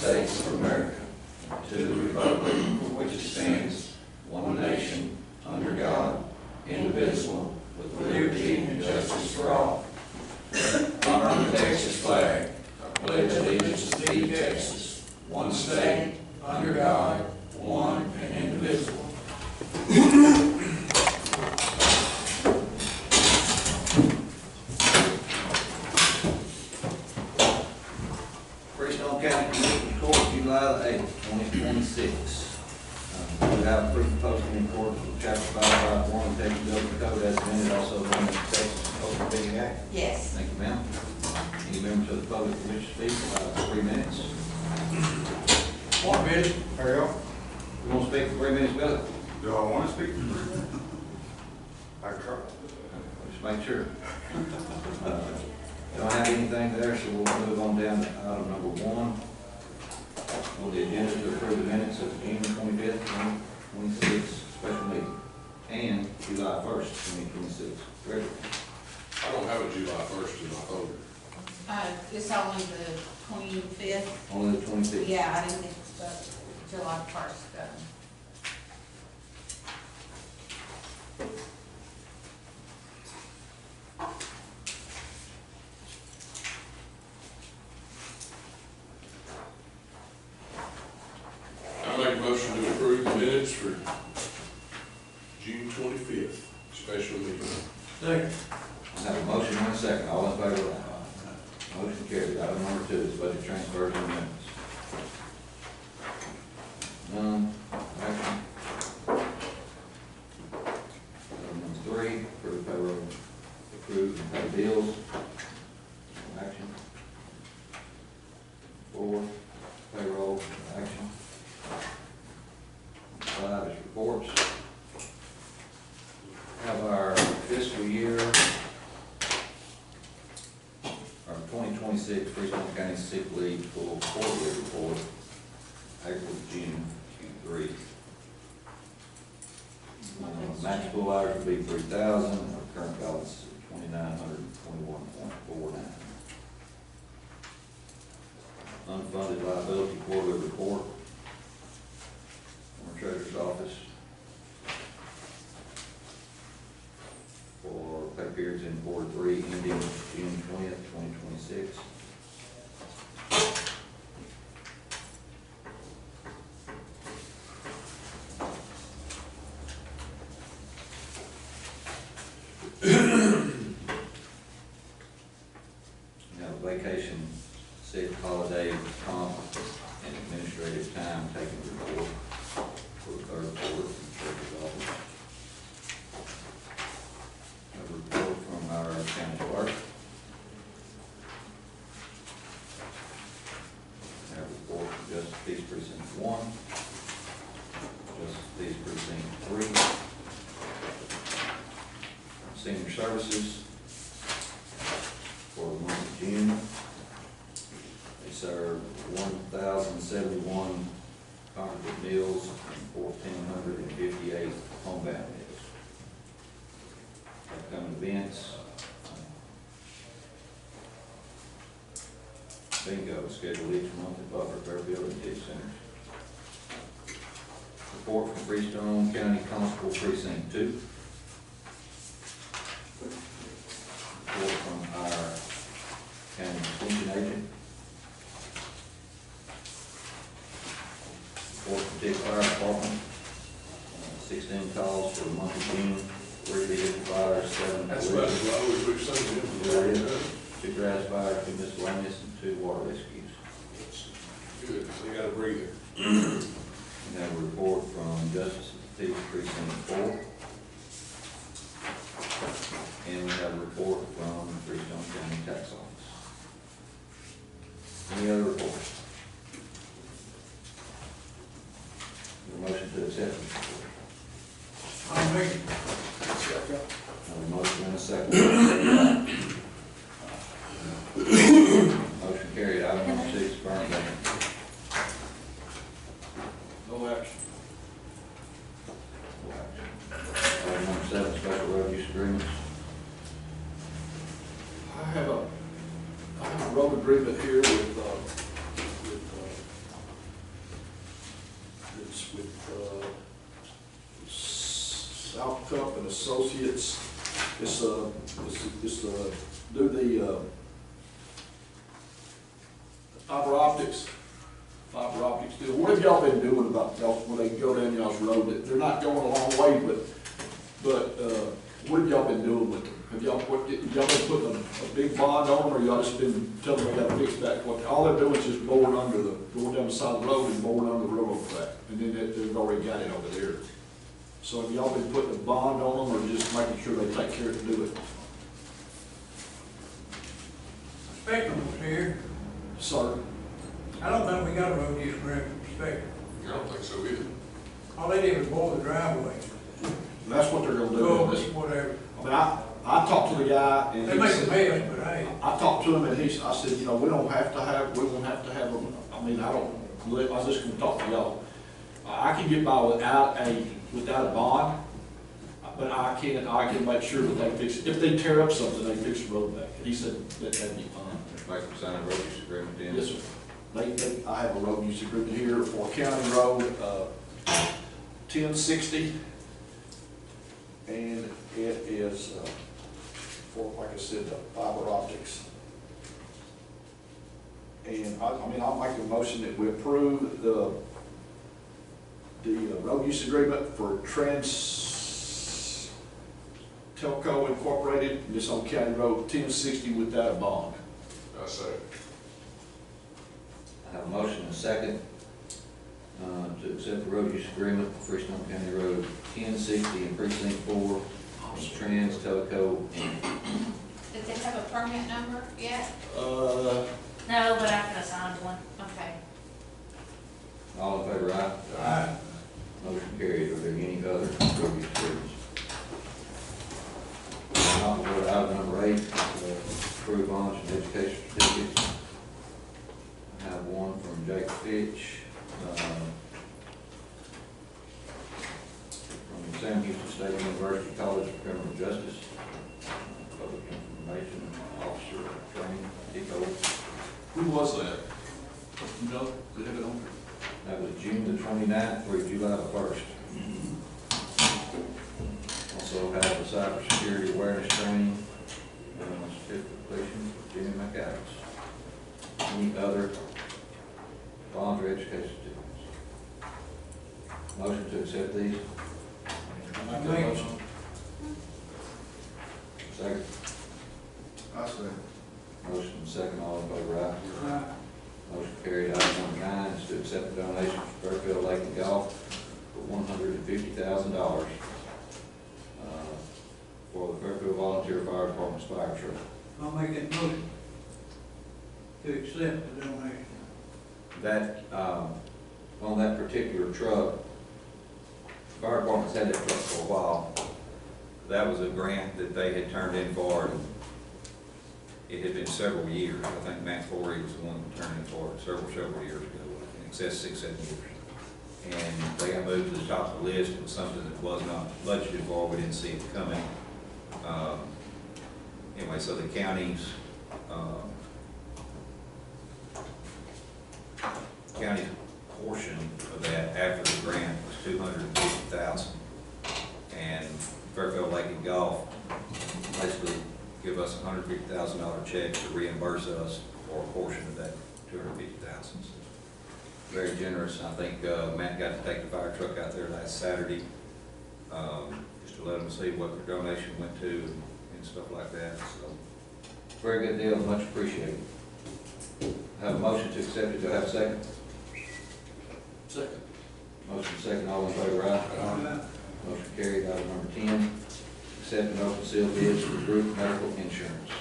States of America, to the republic for which it stands, one nation, under God, indivisible, with liberty and justice for all. Honor the Texas flag. I pledge allegiance to thee, Texas, one state, under God, one and indivisible. July the 8th, 2026. We have proof of posting in accordance with Chapter 551 of the Texas Government Code as amended, also known as the Texas Open Meeting Act. Yes. Thank you, ma'am. Any members of the public who wish to speak, 3 minutes. 1 minute. Hurry up. We want to speak for 3 minutes, Billy? Do I want to speak? I try. Just make sure. Don't have anything there, so we'll move on down to item number 1. On the agenda to approve the minutes of June 25th, 2026 special meeting and July 1st, 2026. Ready? I don't have a July 1st in my folder. It's only the 25th. Only the 25th? Yeah, I didn't think July 1st. I make a motion to approve the minutes for June 25th, special meeting. Second. I have a motion and a second. All in favor? Aye. Motion carried. Item number 2 is budget transfers and amendments. None. Action. Item number 3, approve payroll. Approve and pay bills. Action. 4, payroll. Action. 5 is reports. Have our fiscal year, our 2026 Freestone County Sick Leave full quarterly report, April to June Q3. Max full hours will be 3,000. Our current balance is 2,921.49. Unfunded liability quarterly report. Our treasurer's office for pay periods in quarter 3 ending June 20th, 2026. Now, vacation, sick, holiday, Comm, and administrative time taken report for the 3rd quarter from the treasurer's office. A report from our county clerk. A report from Justice Peace Precinct 1, Justice Peace Precinct 3, Senior Services for the month of June. They served 1,071 congregate meals and 1,458 homebound meals. Upcoming events. Bingo scheduled each month at Butler, Fairfield, and Tick Centers. Report from Freestone County Constable Precinct 2. Report from our county extension agent. Report from Tick Fire Department. 16 calls for the month of June. 3 vehicle fires, 7 That's police. about as low as we've seen it. 2 grass fires, 2 miscellaneous, and 2 water rescues. Good, so you got a breather. We have a report from Justice Peace Precinct 4. And we have a report from the Freestone County Tax Office. Any other reports? A motion to accept this report. I'll make it. Have a motion and a second. Motion carried. Item number 6, burn ban. No action. Item number 7, special road use agreements. I have a road agreement here with Associates. It's do the fiber optics deal. What have y'all been doing about y'all, when they go down y'all's road? They're not going a long way, but what have y'all been doing with them? Have y'all, y'all been putting a big bond on them, or y'all just been telling them they gotta fix back? All they're doing is just going down the side of the road and boring under the railroad track, and then they've already got it over there. So have y'all been putting a bond on them, or just making sure they take care to do it? Spectrum was here. Sir? I don't think we got a road use agreement for Spectrum. I don't think so either. All they did was bore the driveway. And that's what they're gonna do. Go, in this. whatever. I mean, I talked to the guy, and They he make a said, mess, but hey, I talked to him, and I said, you know, we won't have to have them, I mean, I was just gonna talk to y'all. I can get by without a bond, but I can make sure that they fix it. If they tear up something, they fix the road back. And he said that'd be fine. Make them sign a road use agreement then. Yes, sir. I have a road use agreement here for County Road, 1060. And it is, for, like I said, the fiber optics. And I'll make a motion that we approve the road use agreement for Telco Incorporated, and it's on County Road 1060 without a bond. I say. I have a motion and a second to accept the road use agreement for Freestone County Road 1060 in Precinct 4, Trans Teleco Inc. Does it have a permit number yet? No, but I can assign one. Okay. All in favor, aye? Aye. Motion carried. Are there any other road use agreements? Now, we'll go to item number 8, approve bonds and education certificates. I have one from Jake Fitch, from Sam Houston State University College of Criminal Justice, Public Information Officer Training, DICO. Who was that? You know, did it have it on That was June the 29th through July the 1st. Also have a cybersecurity awareness training, certificate completion for Jimmy McAdams. Any other bonds or education certificates? Motion to accept these? I make, Second. I say. Motion second, all in favor, aye? aye. Motion carried. Item number 9 is to accept the donation from Fairfield Lake and Golf for $150,000 for the Fairfield Volunteer Fire Department's fire truck. I'll make that motion to accept the donation. That, on that particular truck, the fire department's had that truck for a while. That was a grant that they had turned in for, and it had been several years. I think Matt Forey was the one who turned in for it several years ago, in excess of 6, 7 years. And they got moved to the top of the list. It was something that was not budgeted for. We didn't see it coming. Anyway, so the county's portion of that after the grant was $250,000, and Fairfield Lake and Golf basically give us a $150,000 check to reimburse us for a portion of that $250,000. Very generous. I think Matt got to take the fire truck out there last Saturday, just to let them see what their donation went to and stuff like that. So, very good deal. Much appreciated. I have a motion to accept it. Do I have a second? Second. Motion second. All in favor, aye? Aye. Motion carried. Item number 10, accept and open seal bids for group medical insurance.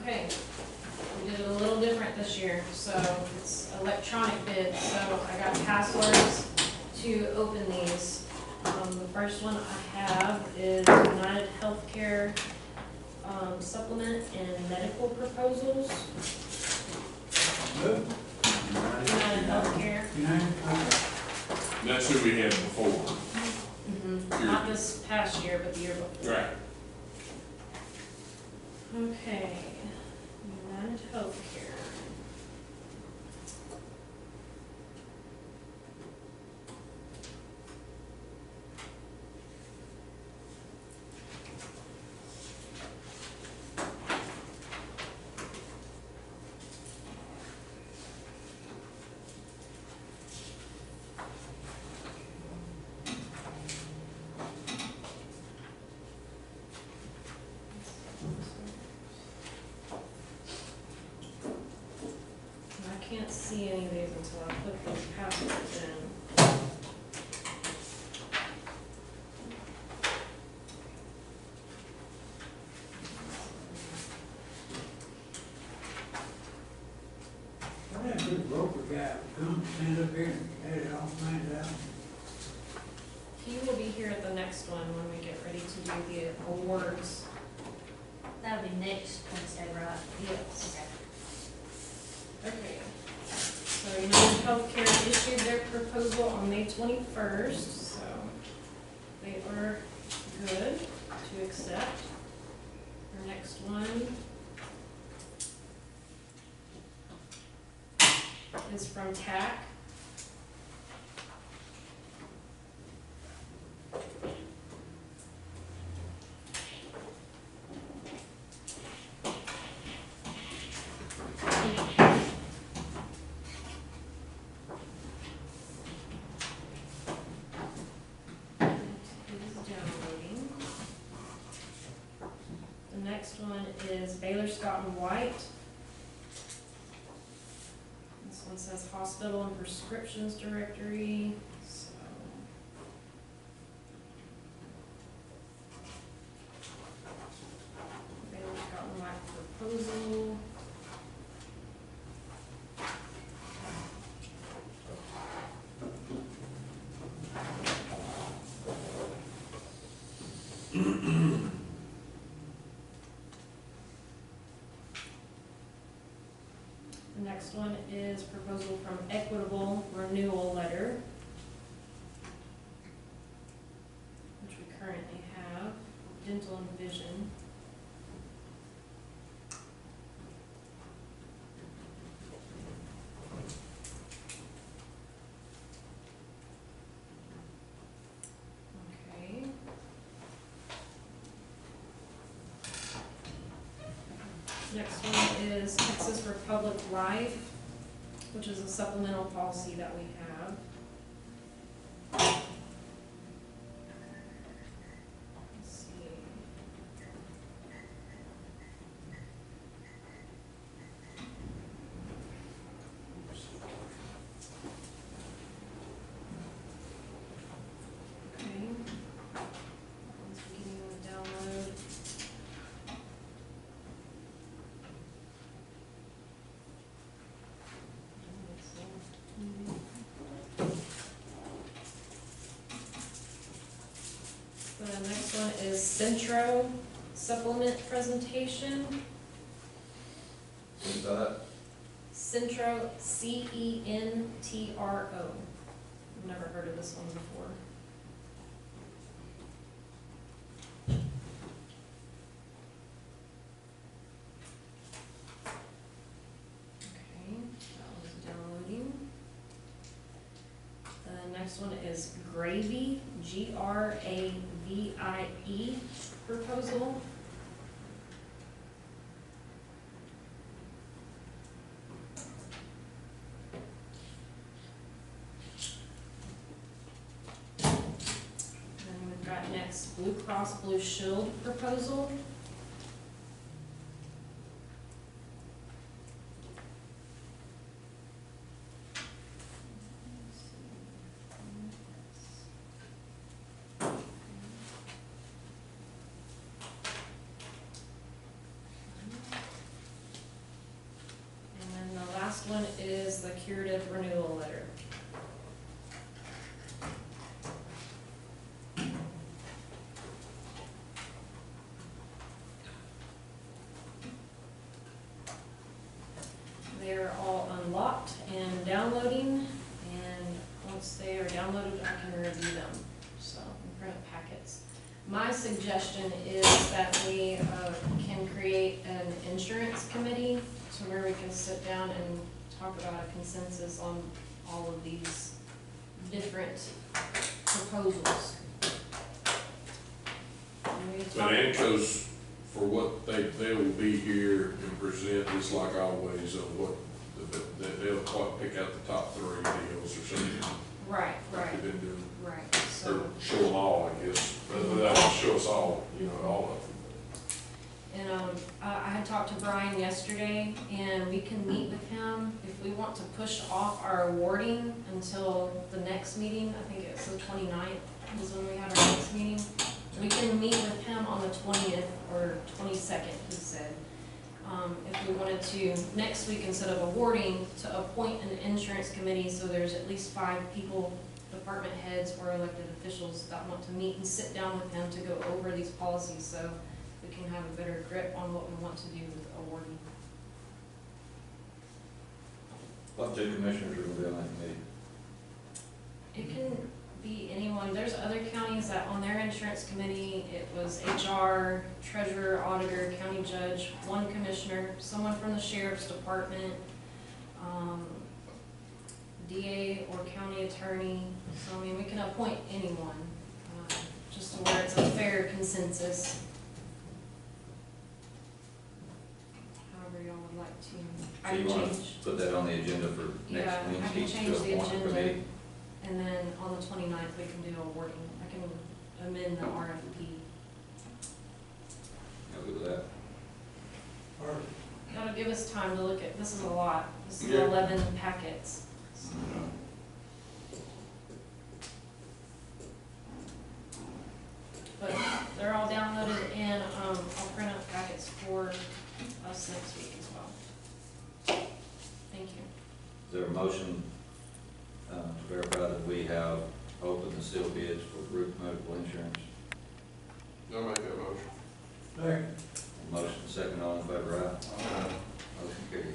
Okay. We did it a little different this year, so it's electronic bid, so I got passwords to open these. The first one I have is United Healthcare supplement and medical proposals. Move. United Healthcare. That's who we had before. Not this past year, but the year before. Right. Okay, United Healthcare. can't see any of these until I put those passwords in. Why that good broker guy come stand up here and had it all planned out? He will be here at the next one when we get ready to do the awards. That'll be next Wednesday, right? Yes. Okay. Okay. So United Healthcare issued their proposal on May 21st, so they are good to accept. Our next one is from TAC. The next one is Baylor Scott and White. This one says hospital and prescriptions directory, so. Baylor Scott and White proposal. The next one is proposal from Equitable Renewal Letter, which we currently have, dental and vision. Okay. Next one is Texas Republic Life, which is a supplemental policy that we have. Let's see. Okay. Once we get in the download. The next one is Centro supplement presentation. What's that? Centro, Centro. I've never heard of this one before. Okay, that one's downloading. The next one is Gravy, Gravie proposal. Then we've got next Blue Cross Blue Shield proposal. And then the last one is the curative renewal letter. They're all unlocked and downloading, and once they are downloaded, I can review them, so in print packets. My suggestion is that we can create an insurance committee to where we can sit down and talk about a consensus on all of these different proposals. And we But talk- ANCO's, for what they will be here and present, just like always, on what, they'll quite pick out the top 3 deals or something. Right, Like right, they've been doing, right, or so. show them all, I guess, that'll show us all, all of them. And, I had talked to Brian yesterday, and we can meet with him if we want to push off our awarding until the next meeting. I think it's the 29th is when we have our next meeting. We can meet with him on the 20th or 22nd, he said. If we wanted to, next week, instead of awarding, to appoint an insurance committee, so there's at least 5 people, department heads or elected officials that want to meet and sit down with him to go over these policies, so we can have a better grip on what we want to do with awarding. What 2 commissioners are going to be on that committee? It can be anyone. There's other counties that on their insurance committee, it was HR, treasurer, auditor, county judge, 1 commissioner, someone from the sheriff's department, DA or county attorney. So, I mean, we can appoint anyone, just to where it's a fair consensus. However y'all would like to. So I you can want change. to put that on the agenda for Yeah, next I can Wednesday change to the appoint a agenda. committee? And then on the 29th, we can do awarding. I can amend the RFP. I'll go with that. That'll give us time to look at, this is a lot. This is Yeah. 11 packets. But they're all downloaded and, I'll print out packets for us next week as well. Thank you. Is there a motion to verify that we have opened the sealed bids for group medical insurance? I'll make that motion. Second. Motion second, all in favor, aye? Motion carried.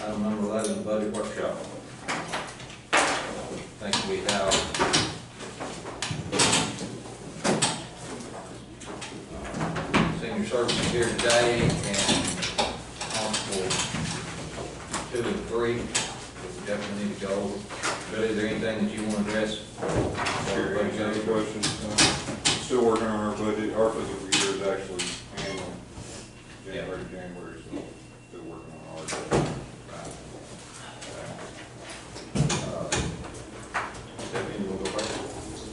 Item number 11, budget workshop. I think we have senior services here today and Constable 2 and 3. We definitely need to go over. Billy, is there anything that you want to address? Sure, any questions? Still working on our budget. Our fiscal year is actually annual, January to January, so still working on ours. Stephanie, you want to go first?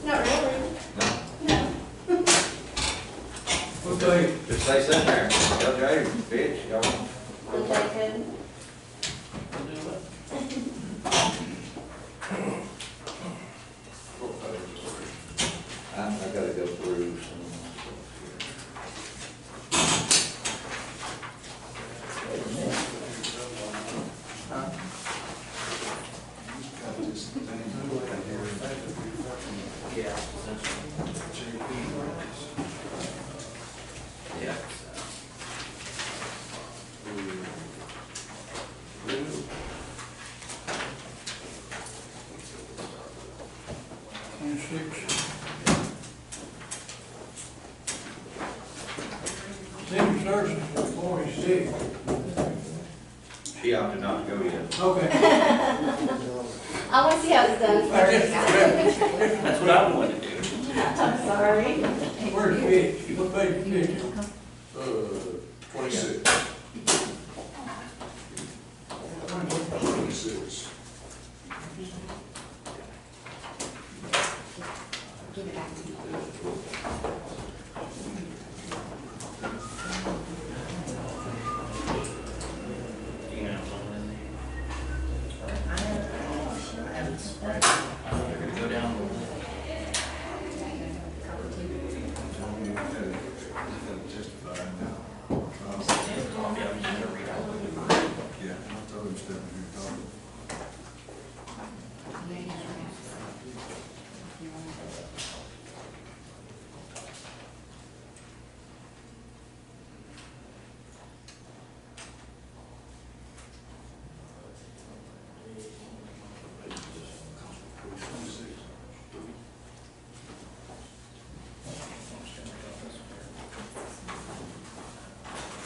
Not really. No? Okay, Just stay sitting there. Tell Jay, bitch, y'all. Okay, good. I gotta go through some. Yeah. and 6. Senior services for 46. She opted not to go yet. Okay. I want to see how it's done first. That's what I wanted to do. I'm sorry. Where's Fitch? What page is Fitch? 26. 26. Give it back to you. You know, something they're gonna go down a little bit. Yeah, I'm just gonna read out. Yeah, I told him Stephanie to talk.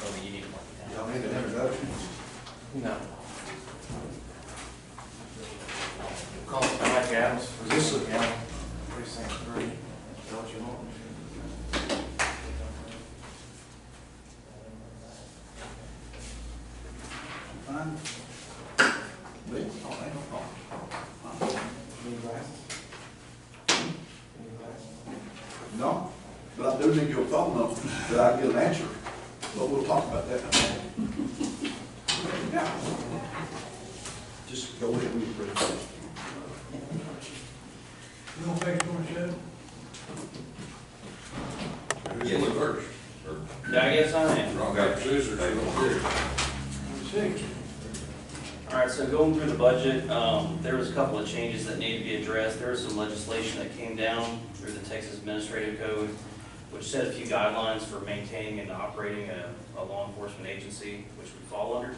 Oh, you need to mark it down. Y'all need an introduction? No. Call it Mike Adams for this county, precinct 3. Is that what you want? Fine. Me? Oh, ain't no problem. Need glasses? Need glasses? No, but phone number that I can get an answer, but we'll talk about that in a minute. Yeah. Just go ahead with your presentation. You on page 27? Who's going first? Yeah, I guess I am. Rock, paper, scissors, you don't care. 26. All right, so going through the budget, there was a couple of changes that need to be addressed. There was some legislation that came down through the Texas Administrative Code, which set a few guidelines for maintaining and operating a law enforcement agency, which we fall under.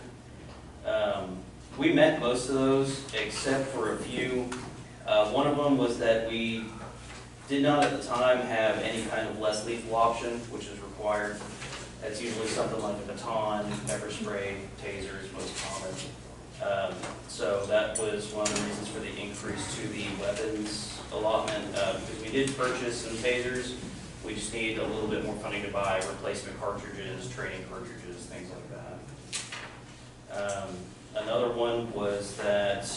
We met most of those, except for a few. One of them was that we did not at the time have any kind of less lethal option, which is required. That's usually something like a baton, pepper spray, taser is most common. So that was one of the reasons for the increase to the weapons allotment, because we did purchase some tasers. We just need a little bit more funding to buy replacement cartridges, training cartridges, things like that. Another one was that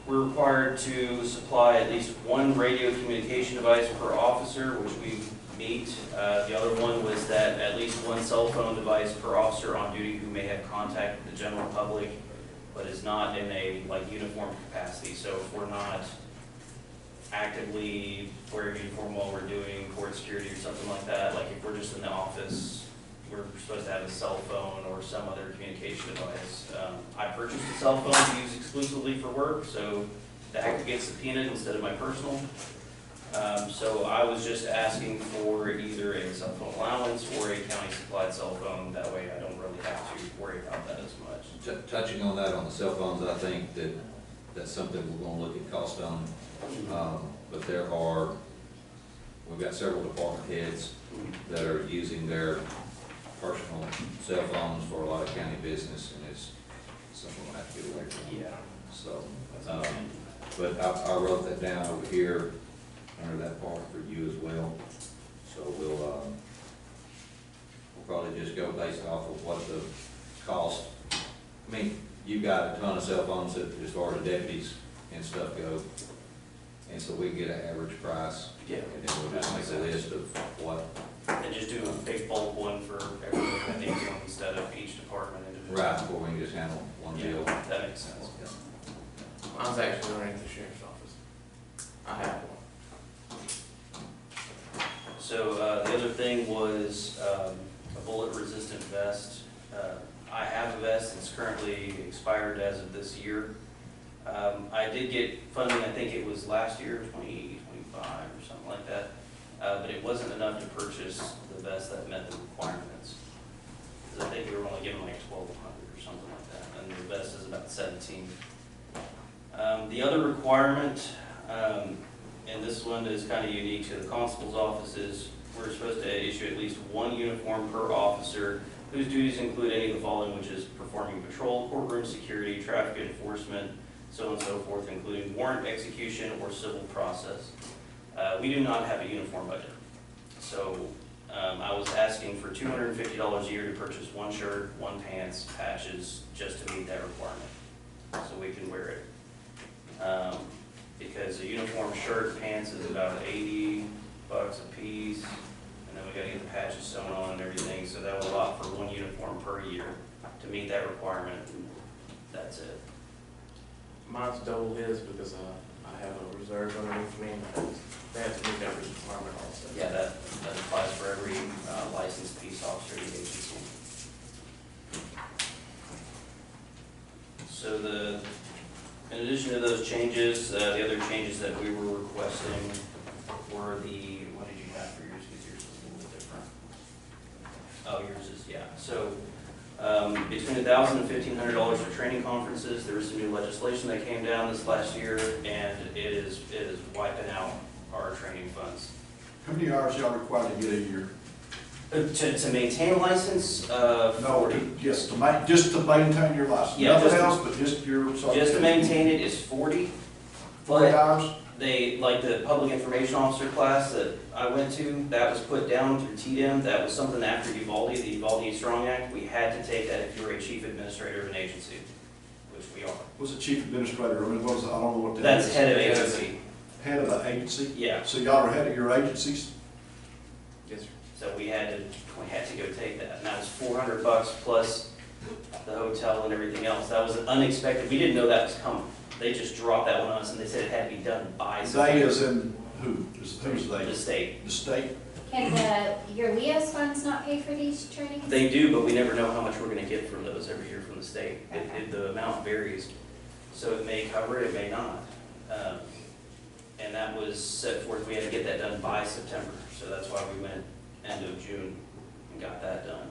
we're required to supply at least one radio communication device per officer, which we meet. The other one was that at least one cell phone device per officer on duty who may have contact with the general public, but is not in a uniform capacity. So if we're not actively wearing uniform while we're doing court security or something like that, like if we're just in the office, we're supposed to have a cell phone or some other communication device. I purchased a cell phone to use exclusively for work, so that gets subpoenaed instead of my personal. So I was just asking for either a cell phone allowance or a county supplied cell phone. That way I don't really have to worry about that as much. Touching on that, on the cell phones, I think that that's something we're gonna look at cost on. But we've got several department heads that are using their personal cell phones for a lot of county business, and it's something we'll have to get away from. Yeah. So, but I wrote that down over here under that part for you as well. So we'll probably just go based off of what the cost. I mean, you've got a ton of cell phones as far as deputies and stuff go, and so we can get an average price. Yeah. And then we'll just make a list of what. And just do a big bulk one for everyone that needs one instead of each department individually. Right, before we can just handle one Yeah, deal. that makes sense. Mine's actually running the sheriff's office. I have one. So the other thing was a bullet resistant vest. I have a vest that's currently expired as of this year. I did get funding, I think it was last year, 2025 or something like that. But it wasn't enough to purchase the vest that met the requirements. Because I think we were only given like $1,200 or something like that, and the vest is about $17. The other requirement, and this one is kind of unique to the constable's offices, we're supposed to issue at least one uniform per officer whose duties include any of the following, which is performing patrol, courtroom security, traffic enforcement, so on and so forth, including warrant execution or civil process. We do not have a uniform budget. So I was asking for $250 a year to purchase one shirt, one pants, patches, just to meet that requirement, so we can wear it. Because a uniform shirt, pants is about $80 a piece, and then we gotta get the patches sewn on and everything, so that will allot for one uniform per year to meet that requirement, and that's it. Mine's double his because I have a reserve underneath me, and they have to meet every requirement also. Yeah, that applies for every licensed peace officer in the agency. So in addition to those changes, the other changes that we were requesting were what did you have for yours? Because yours was a little bit different. Oh, yours is, yeah. So between $1,000 and $1,500 for training conferences. There was some new legislation that came down this last year, and it is wiping out our training funds. How many hours y'all required to get a year? To maintain a license, 40. Just to maintain your license, Yeah, nothing just- else, but just your. Just to maintain it is 40. 40 But hours? like the public information officer class that I went to, that was put down through TDM. That was something after Uvalde, the Uvalde Strong Act. We had to take that if you were a chief administrator of an agency, which we are. What's the chief administrator? I mean, what is, I don't know what that That's is. head of agency. Head of the agency? Yeah. So y'all are head of your agencies? Yes, sir. So we had to go take that, and that was $400 plus the hotel and everything else. That was unexpected, we didn't know that was coming. They just dropped that one on us, and they said it had to be done by They is in who? Who's they? the state. The state? Can your Leo's funds not pay for these trainings? They do, but we never know how much we're gonna get from those every year from the state. The amount varies, so it may cover it, it may not. And that was set forth, we had to get that done by September, so that's why we went end of June and got that done.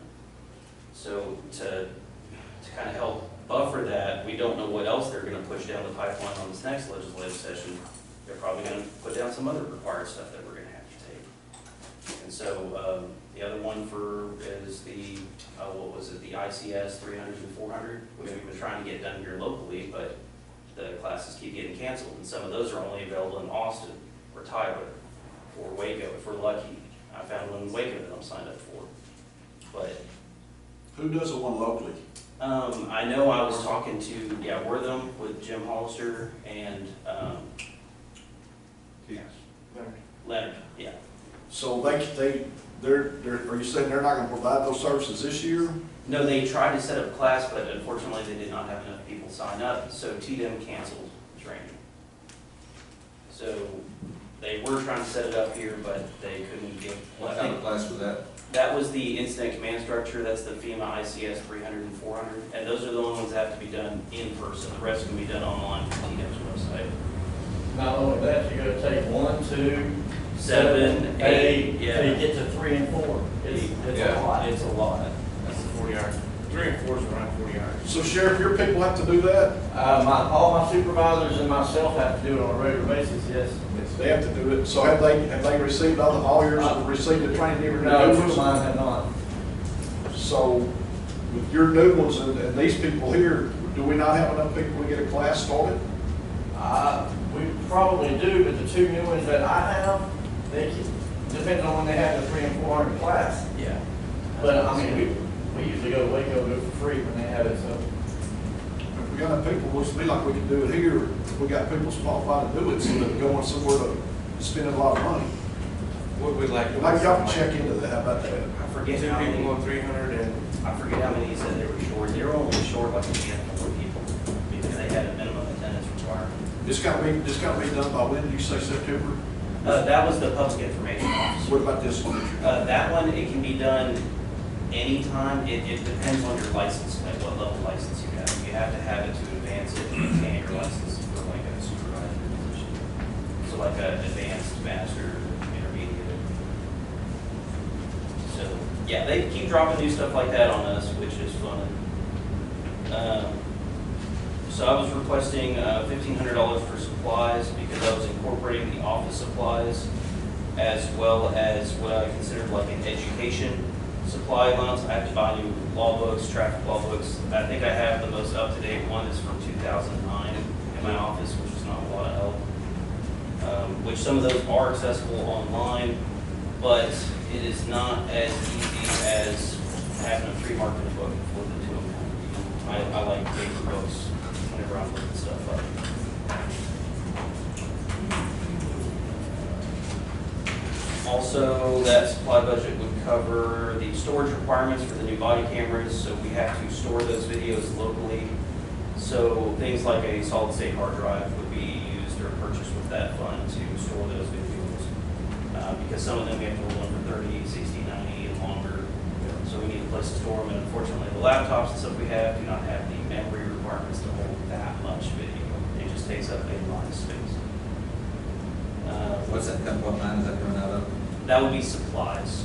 So to kind of help buffer that, we don't know what else they're gonna push down the pipeline on this next legislative session. They're probably gonna put down some other required stuff that we're gonna have to take. And so, the other one is the, what was it, the ICS 300 and 400, which we've been trying to get done here locally, but the classes keep getting canceled, and some of those are only available in Austin, or Tyler, or Waco, if we're lucky. I found one in Waco that I'm signed up for. But Who does the one locally? I know I was talking to, Wortham with Jim Hollister and, Leonard, yeah. So are you saying they're not gonna provide those services this year? No, they tried to set up a class, but unfortunately they did not have enough people sign up, so TDM canceled training. So they were trying to set it up here, but they couldn't get. What kind of class was that? That was the incident command structure, that's the FEMA ICS 300 and 400, and those are the only ones that have to be done in person. The rest can be done online from TDM's website. Not only that, you gotta take 1, 2, 7, 8, till you yeah. get to 3 and 4. It's a lot. It's a lot. That's the 40 hours. 3 and 4 is around 40 hours. So Sheriff, your people have to do that? All my supervisors and myself have to do it on a regular basis, yes. They have to do it. So have they received, all yours have received the training? No, two of mine have not. So with your new ones and these people here, do we not have enough people to get a class started? We probably do, but the 2 new ones that I have, depends on when they have the 3 and 400 class. Yeah. But I mean, we usually go to Waco and do it for free when they have it, so. If we got enough people, looks to me like we can do it here. We got people qualified to do it, so they're going somewhere to spend a lot of money. What we'd like to. Maybe y'all can check into that. How about that? I forget Two how many. people on 300 and. I forget how many he said they were short. They were only short like a handful of people because they had a minimum attendance requirement. This gotta be done by when? Did you say September? That was the public information officer. What about this one? That one, it can be done anytime. It depends on your license, like what level license you have. You have to have it to advance it. You can't get your license for like a supervisor position. So like a advanced, master, intermediate. So yeah, they keep dropping new stuff like that on us, which is fun. So I was requesting $1,500 for supplies because I was incorporating the office supplies as well as what I considered like an education supply allowance. I have to buy new law books, traffic law books. I think I have the most up-to-date one is from 2009 in my office, which is not a lot of help. Which some of those are accessible online, but it is not as easy as having a free marketing book for the two of them. I like paper books whenever I'm looking stuff up. Also, that supply budget would cover the storage requirements for the new body cameras, so we have to store those videos locally. So things like a solid state hard drive would be used or purchased with that fund to store those videos. Because some of them we have to hold them for 30, 60, 90, and longer. So we need a place to store them, and unfortunately the laptops and stuff we have do not have the memory requirements to hold that much video. It just takes up a lot of space. What line is that coming out of? That would be supplies.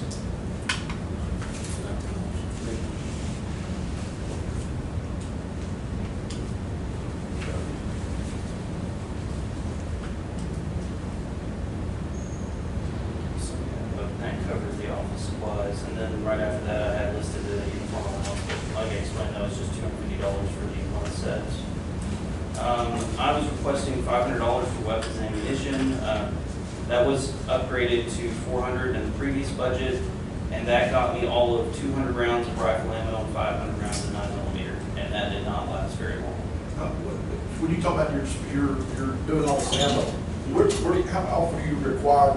So, but that covers the office supplies, and then right after that, I had listed the uniform allowance, but like I explained, that was just $250 for the one set. I was requesting $500 for weapons and ammunition. That was upgraded to $400 in the previous budget, and that got me all of 200 rounds of rifle ammo and 500 rounds of 9mm, and that did not last very long. When you talk about you're doing all this ammo, how often are you required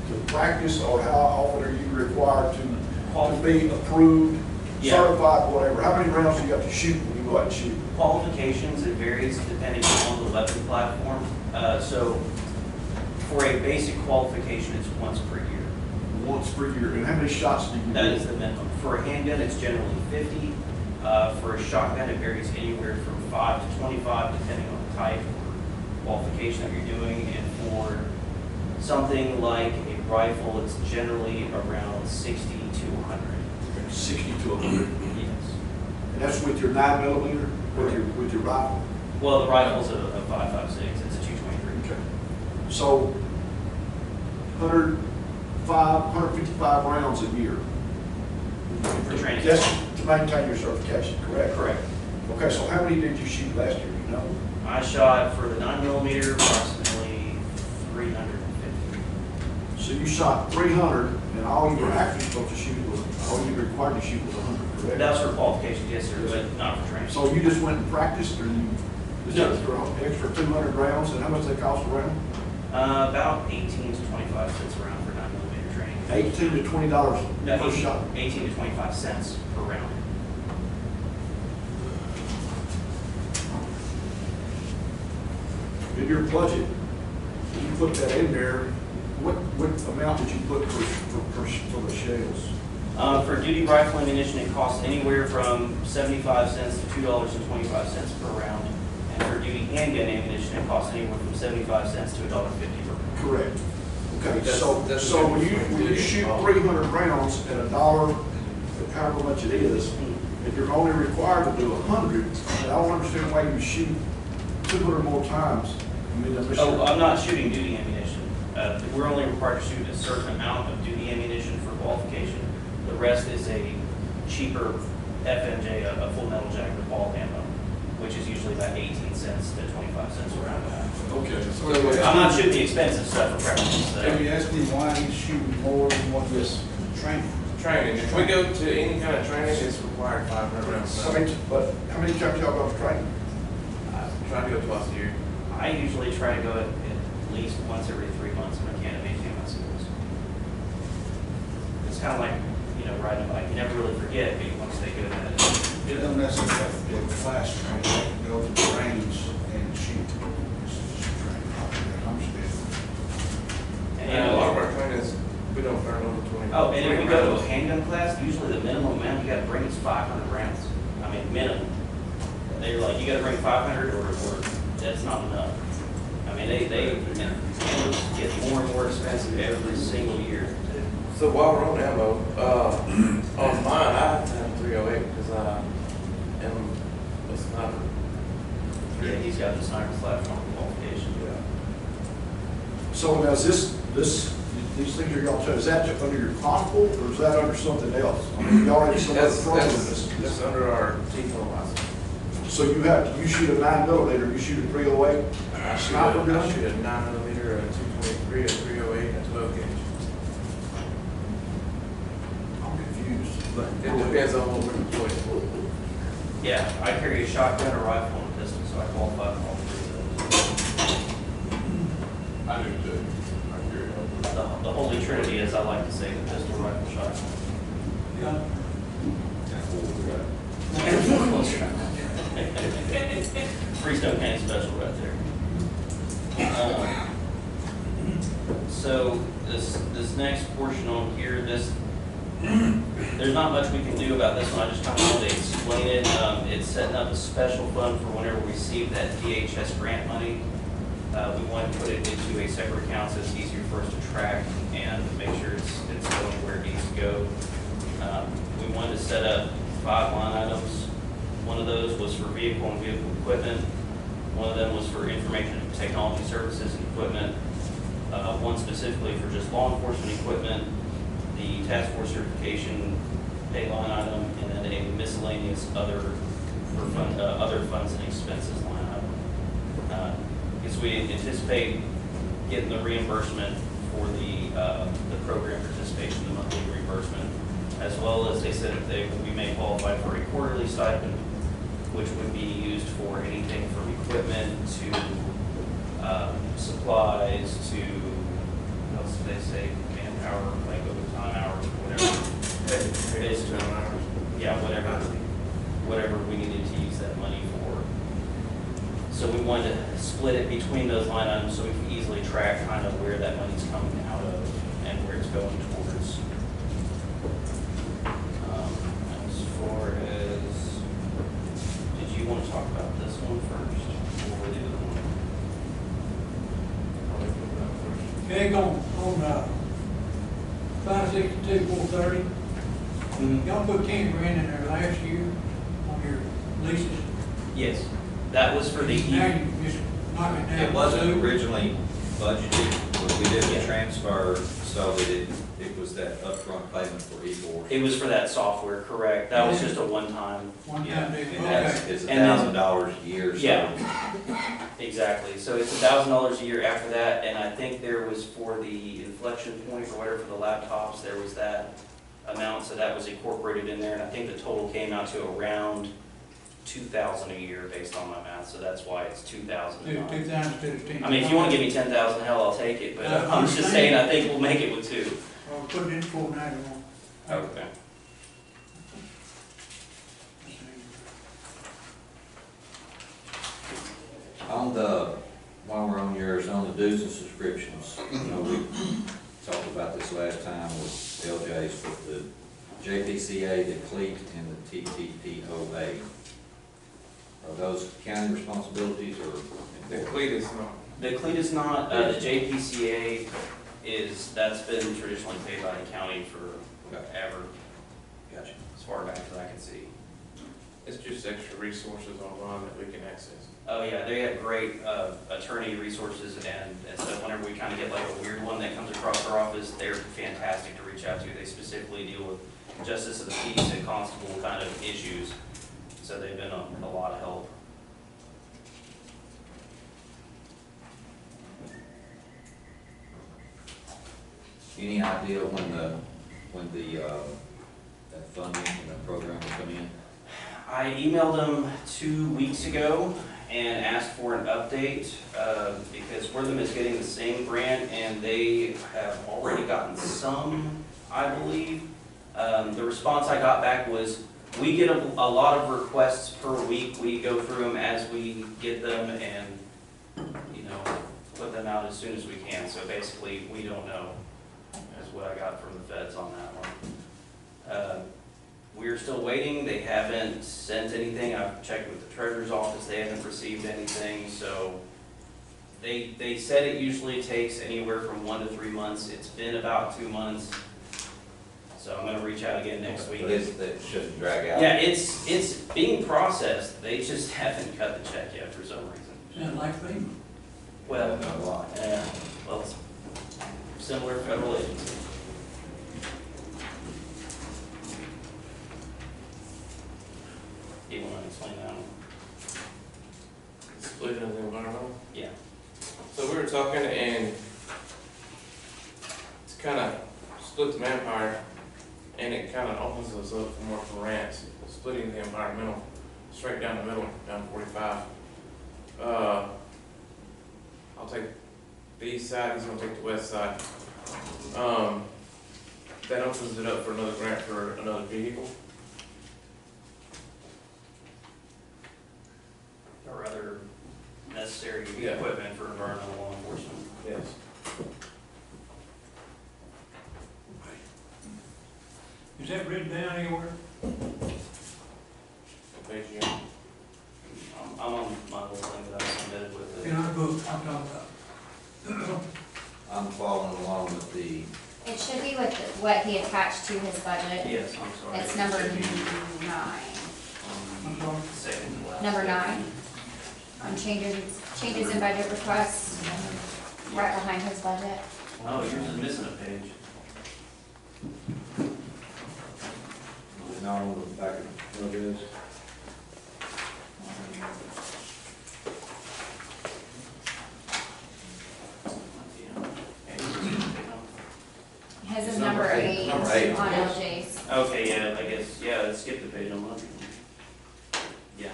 to to practice, or how often are you required to be approved, Yeah. certified, whatever? How many rounds do you have to shoot when you go out and shoot? Qualifications, it varies depending on the weapon platform. So for a basic qualification, it's once per year. Once per year, and how many shots do you do? That is the minimum. For a handgun, it's generally 50. For a shotgun, it varies anywhere from 5 to 25, depending on the type or qualification that you're doing. And for something like a rifle, it's generally around 60 to 100. 60 to 100. Yes. And that's with your 9mm, with your rifle? Well, the rifle's a 5.56. It's a 223. Okay. So, 155 rounds a year. For training. That's to maintain your certification, correct? Correct. Okay, so how many did you shoot last year, you know? I shot for the 9mm approximately 350. So you shot 300, and all you were actually supposed to shoot was, all you were required to shoot was 100, correct? That was for qualification, yes, sir, but not for training. So you just went and practiced, or you just No. extra 200 rounds, and how much they cost a round? About 18 to 25 cents a round for 9mm training. $18 to $20 No, per shot. 18 to 25 cents per round. In your budget, you put that in there, what amount did you put for the shells? For duty rifle ammunition, it costs anywhere from 75 cents to $2.25 per round. And for duty handgun ammunition, it costs anywhere from 75 cents to $1.50 per round. Correct. Okay, That's so when you shoot 300 rounds at $1, however much it is, if you're only required to do 100, I don't understand why you shoot 200 more times. I mean, Oh, I'm not shooting duty ammunition. We're only required to shoot a certain amount of duty ammunition for qualification. The rest is a cheaper FMJ, a full metal jacket ball ammo, which is usually about 18 cents to 25 cents a round. Okay, so I'm not shooting the expensive stuff for practice. Have you asked me why he's shooting more than what this training? Training, if we go to any kind of training, it's required 500 rounds. But how many times y'all go to training? I try to go twice a year. I usually try to go at least once every 3 months when I can at maintain my skills. It's kind of like, riding a bike. You never really forget, but once they go at it. It doesn't necessarily have to be a class training, they can go to the range and shoot. It's just training, I'm still. And a lot of our trainings, we don't burn over 20. Oh, and if 20 we go to a rounds. handgun class, usually the minimum amount you gotta bring is 500 rounds. I mean, minimum. They're like, you gotta bring 500 or that's not enough. I mean, they get more and more expensive every single year. So while we're on ammo, on mine, I have 308 because I am a sniper. Yeah, he's got the sniper platform qualification. So now is these things are y'all, is that under your constable, or is that under something else? I mean, you already some other program this. That's under our TCO license. So you shoot a 9mm, you shoot a 308? I Sniper gun? shoot a 9mm, a 223, a 308, and a 12 gauge. I'm confused. But It depends on what we're deployed. Yeah, I carry a shotgun, a rifle, and a pistol, so I qualify for all three of I do too. I carry it. those. The holy trinity, as I like to say, the pistol, rifle, shotgun. Yeah. Freestone County Special right there. So this next portion on here, there's not much we can do about this one. I just kind of wanted to explain it. It's setting up a special fund for whenever we receive that DHS grant money. We want to put it into a separate account so it's easier for us to track and make sure it's going where it needs to go. We wanted to set up 5 line items. One of those was for vehicle and vehicle equipment. One of them was for information and technology services and equipment. One specifically for just law enforcement equipment, the task force certification pay line item, and then a miscellaneous other funds and expenses line item. Because we anticipate getting the reimbursement for the program participation, the monthly reimbursement, as well as they said we may qualify for a quarterly stipend, which would be used for anything from equipment to supplies to, what else did they say? our, like, overtime hours, or whatever. Based on, yeah, whatever we needed to use that money for. So we wanted to split it between those line items so we can easily track kind of where that money's coming out of and where it's going towards. As far as, did you want to talk about this one first, or the other one? Okay, on 562, 430, y'all put 10 grand in there last year on your leases. Yes, that was for the Now year. you just knock it down. It wasn't to- originally budgeted, but we did Yeah. a transfer so that it was that upfront payment for E4. It was for that software, correct? That was just a one-time. One Yeah. time deal, And that's, okay. it's And then- $1,000 a year, so. Yeah, exactly. So it's $1,000 a year after that, and I think there was for the inflection point or whatever for the laptops, there was that amount, so that was incorporated in there, and I think the total came out to around 2,000 a year based on my math, so that's why it's 2,000. 2,000 instead of 10. I mean, if you want to give me 10,000, hell, I'll take it, but I'm just saying, I think we'll make it with 2. Or put it in 491. Okay. On the, while we're on yours, on the dues and subscriptions, you know, we talked about this last time with LJ's, with the JPCA, the CLEAT, and the TTPOA. Are those county responsibilities or? The cleat is not. The CLEAT is not, the JPCA is, that's been traditionally paid by the county forever, Gotcha. as far back as I can see. It's just extra resources online that we can access. Oh, yeah, they have great attorney resources and stuff. Whenever we kind of get like a weird one that comes across our office, they're fantastic to reach out to. They specifically deal with justice of the peace and constable kind of issues. So they've been a lot of help. Any idea when the that funding and that program will come in? I emailed them 2 weeks ago and asked for an update because Wortham is getting the same grant and they have already gotten some, I believe. The response I got back was, we get a lot of requests per week. We go through them as we get them and, you know, put them out as soon as we can. So basically, we don't know, is what I got from the feds on that one. We're still waiting. They haven't sent anything. I've checked with the treasurer's office. They haven't received anything. So they said it usually takes anywhere from 1 to 3 months. It's been about 2 months. So I'm gonna reach out again next week. But it shouldn't drag out. Yeah, it's being processed. They just haven't cut the check yet for some reason. Sound like FEMA. Well, Not a lot. yeah, well, it's similar federal agency. Do you want to explain that one? Splitting of the environmental. Yeah. So we were talking and it's kind of split the manpower and it kind of opens us up for more grants, splitting the environmental straight down the middle, down 45. I'll take the east side, he's gonna take the west side. That opens it up for another grant for another vehicle. Or other necessary Yeah. equipment for environmental law enforcement. Yes. Is that written down anywhere? What page you on? I'm on my little thing that I submitted with In it. our book, I'm talking about. I'm following along with the, It should be with what he attached to his budget. Yes, I'm sorry. It's number It should be 9. I'm sorry. second to last. Number 9. On changes in budget requests, right behind his budget. Oh, yours is missing a page. not on the back of LJ's. His is It's number number 8 eight. on Number 8. LJ's. Okay, yeah, I guess, yeah, let's skip the page on that. Yeah.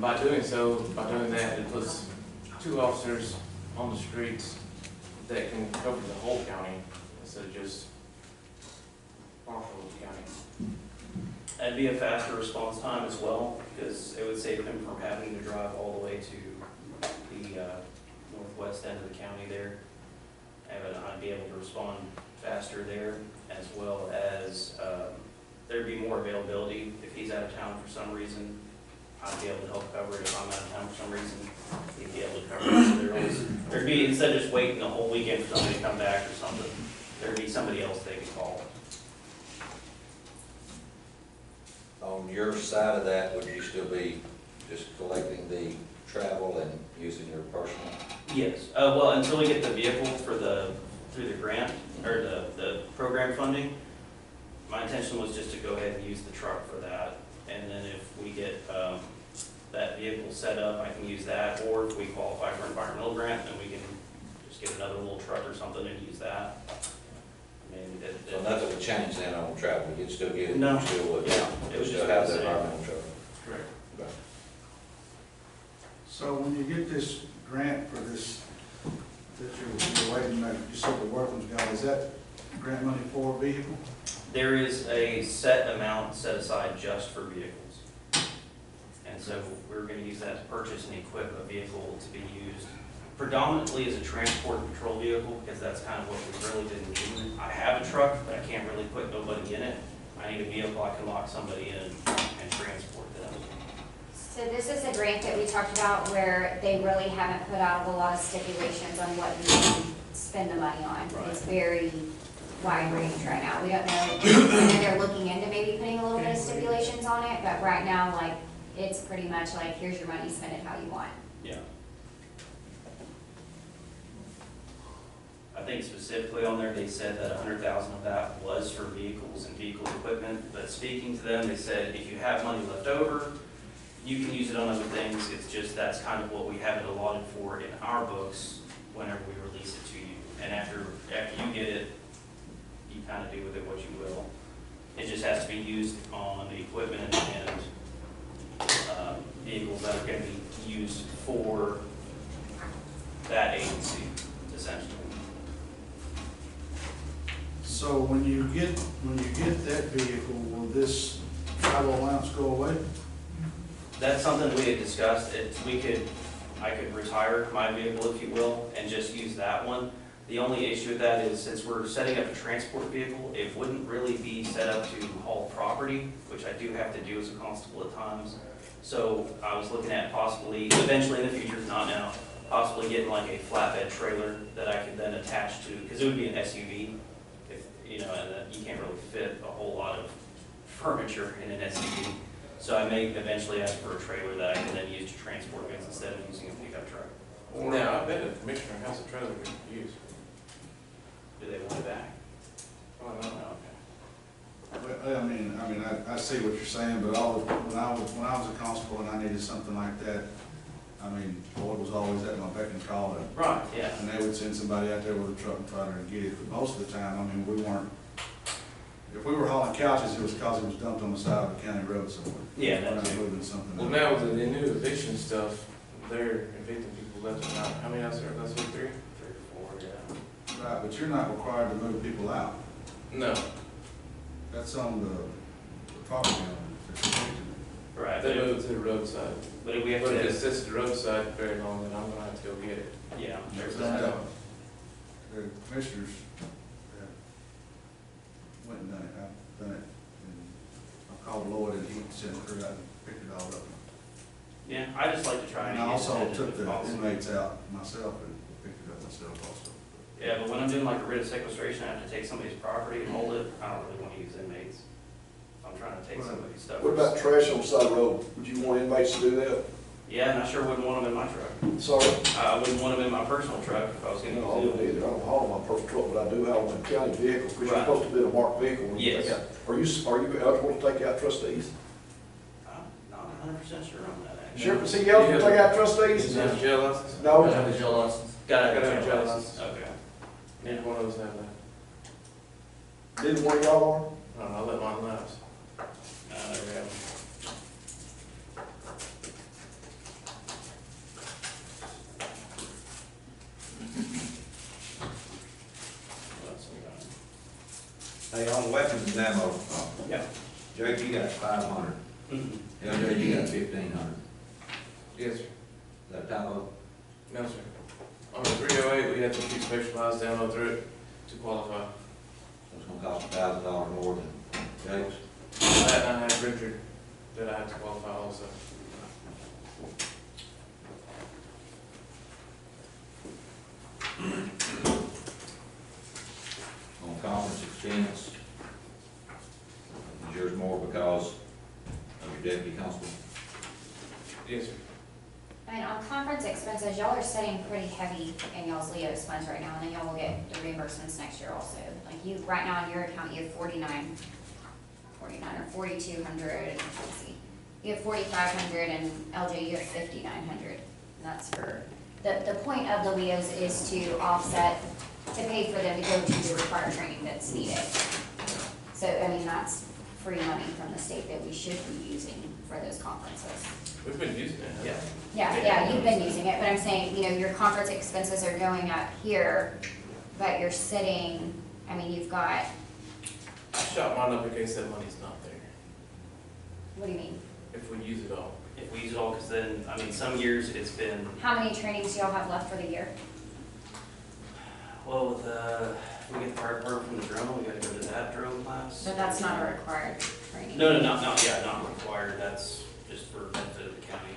by doing that, it puts 2 officers on the streets that can cover the whole county instead of just partial of the county. That'd be a faster response time as well, because it would save him from having to drive all the way to the northwest end of the county there. And I'd be able to respond faster there, as well as there'd be more availability. If he's out of town for some reason, I'd be able to help cover it. If I'm out of town for some reason, he'd be able to cover it. So there'd be, instead of just waiting the whole weekend for somebody to come back or something, there'd be somebody else they could call. On your side of that, would you still be just collecting the travel and using your personal? Yes, well, until we get the vehicle for through the grant, or the program funding, my intention was just to go ahead and use the truck for that. And then if we get that vehicle set up, I can use that, or if we qualify for environmental grant, then we can just get another little truck or something and use that. I mean, So nothing would change then on travel, you'd still get it? No. You still would? Yeah, it would Still just have be the the same. environmental truck? Correct. Okay. So when you get this grant for this, that you're waiting, like you said the workman's guy, is that grant money for a vehicle? There is a set amount set aside just for vehicles. And so we're gonna use that to purchase and equip a vehicle to be used predominantly as a transport and patrol vehicle, because that's kind of what we really didn't need. I have a truck, but I can't really put nobody in it. I need a vehicle I can lock somebody in and transport them. So this is a grant that we talked about where they really haven't put out a lot of stipulations on what you can spend the money on. Right. It's very wide range right now. We don't know, I know they're looking into maybe putting a little bit of stipulations on it, but right now, like, it's pretty much like, here's your money, spend it how you want. Yeah. I think specifically on there, they said that 100,000 of that was for vehicles and vehicle equipment, but speaking to them, they said if you have money left over, you can use it on other things. It's just that's kind of what we have it allotted for in our books whenever we release it to you. And after you get it, you kind of do with it what you will. It just has to be used on the equipment and vehicles that are going to be used for that agency, essentially. So when you get that vehicle, will this travel allowance go away? That's something we had discussed. I could retire my vehicle, if you will, and just use that one. The only issue with that is since we're setting up a transport vehicle, it wouldn't really be set up to haul property, which I do have to do as a constable at times. So I was looking at possibly, eventually in the future, not now, possibly getting like a flatbed trailer that I could then attach to, because it would be an SUV, if, you know, and you can't really fit a whole lot of furniture in an SUV. So I may eventually ask for a trailer that I can then use to transport goods instead of using a pickup truck. Now, I bet the commissioner has a trailer we could use. Do they want it back? I don't know. Well, I see what you're saying, but when I was a constable and I needed something like that, I mean, Boyd was always at my beck and call, Right, yeah. and they would send somebody out there with a truck and trailer and get it. But most of the time, I mean, we weren't, if we were hauling couches, it was because it was dumped on the side of the county road somewhere. Yeah, We're that's not it. moving something. Well, out. now with the new eviction stuff, they're evicting people left and right. How many else are there? That's 3? 3 or 4, yeah. Right, but you're not required to move people out. No, That's on the property owner that's evicting them. Right, they but move to the roadside. if we have But if it to, sits at the roadside very long, then I'm gonna have to go get it. yeah, there's Done that. that. The commissioners went and done it, I've done it, and I called Lloyd and he sent her out and picked it all up. Yeah, I just like to try and And I get also it took if the possible. inmates out myself and picked it up myself also. Yeah, but when I'm doing like a writ of sequestration, I have to take somebody's property and hold it. I don't really want to use inmates. I'm trying to take somebody's stuff. What about trash on the side of the road? Would you want inmates to do that? Yeah, and I sure wouldn't want them in my truck. Sorry? I wouldn't want them in my personal truck if I was gonna No, I don't use either. I don't haul my personal truck, but I do haul them in county vehicles, because you're Right. supposed to be in a marked vehicle. when you Yes. take out- Are you eligible to take out trustees? I'm not 100% sure on that, actually. Sure, is he eligible to take out trustees? Is that a jail license? No. Gotta have a jail license. Gotta have Gotta a have a jail jail license. Okay. Neither one of us have that. Neither one of y'all are? I don't know, I'll let mine lapse. There we go. Hey, on weapons and ammo, Yeah. Jake, you got 500. Mhm. LJ, you got 1,500. Yes, sir. Is that typo? No, sir. On the 308, we had to keep specialized ammo through it to qualify. So it's gonna cost $1,000 more than Jake's. That and I had Richard that I had to qualify also. On conference expense, is yours more because of your deputy constable? Yes, sir. I mean, on conference expenses, y'all are setting pretty heavy in y'all's Leo's funds right now, and then y'all will get the reimbursements next year also. Like you, right now on your account, you have 49 or 4,200, let's see. You have 4,500 and LJ, you have 5,900. And that's for, the point of the Leo's is to offset, to pay for them to go to the required training that's needed. So, I mean, that's free money from the state that we should be using for those conferences. We've been using it. Yeah. Yeah, you've been using it, but I'm saying, you know, your conference expenses are going up here, but you're sitting, I mean, you've got, I shot mine up in case that money's not there, what do you mean? if we use it all. If we use it all, because then, I mean, some years it's been, How many trainings do y'all have left for the year? well, with, we get the fire department from the drone, we gotta go to that drone class. But that's not a required training. No, not required, that's just for benefit of the county.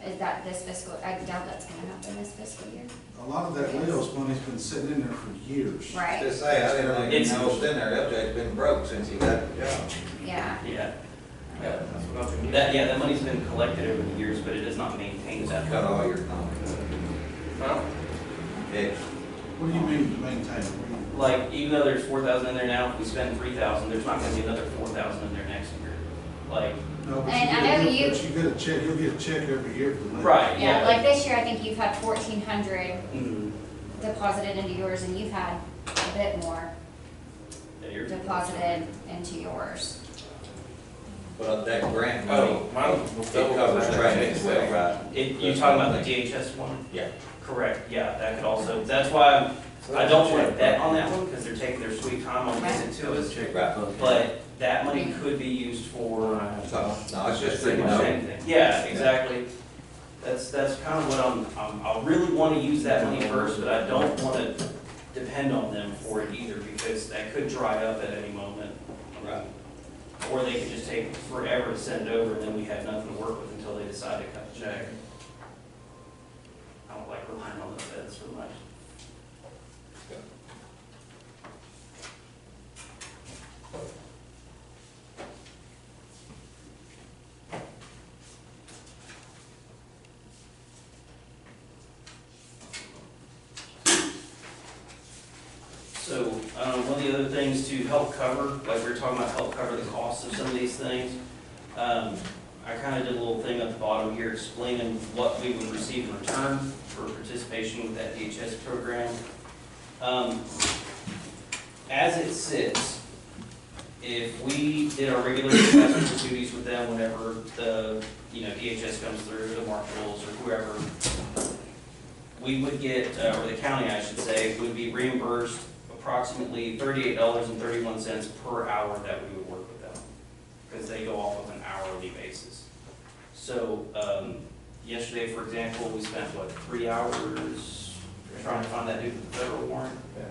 Is that this fiscal, I doubt that's gonna happen this fiscal year. A lot of that Leo's money's been sitting in there for years. Right, Just say, I didn't really It's- know it's in there. LJ's been broke since he got the job. yeah. Yeah. Yeah, that's what I've been using. That money's been collected over the years, but it is not maintained that Cut way. all your comments. Huh? Yeah. What do you mean to maintain? Like, even though there's 4,000 in there now, if we spend 3,000, there's not gonna be another 4,000 in there next year. Like, No, but And I know you- But you get a check, you'll get a check every year for the Leo's. right, Yeah, yeah. like this year, I think you've had 1,400 Mhm. deposited into yours, and you've had a bit more Yeah, you're- deposited into yours. But that grant money, Oh, mine was it double. covers training as well, right? You talking about the DHS one? Yeah. Correct, yeah, that could also, that's why I don't want to bet on that one, because they're taking their sweet time on getting it to us. Right. But that money could be used for So, no, it's just pretty pretty much much anything. Yeah, exactly. That's kind of what I really want to use that money first, but I don't want to depend on them for it either, because that could dry up at any moment. Right. Or they could just take forever to send it over, and then we have nothing to work with until they decide to cut the check. I don't like relying on the feds so much. So, one of the other things to help cover, like we were talking about, help cover the cost of some of these things. I kind of did a little thing at the bottom here explaining what we would receive in return for participation with that DHS program. As it sits, if we did our regular dispatch duties with them whenever the, DHS comes through, the marshals or whoever, we would get, or the county, I should say, would be reimbursed approximately $38.31 per hour that we would work with them, because they go off of an hourly basis. So, yesterday, for example, we spent, 3 hours trying to find that dude with the federal warrant? Yeah.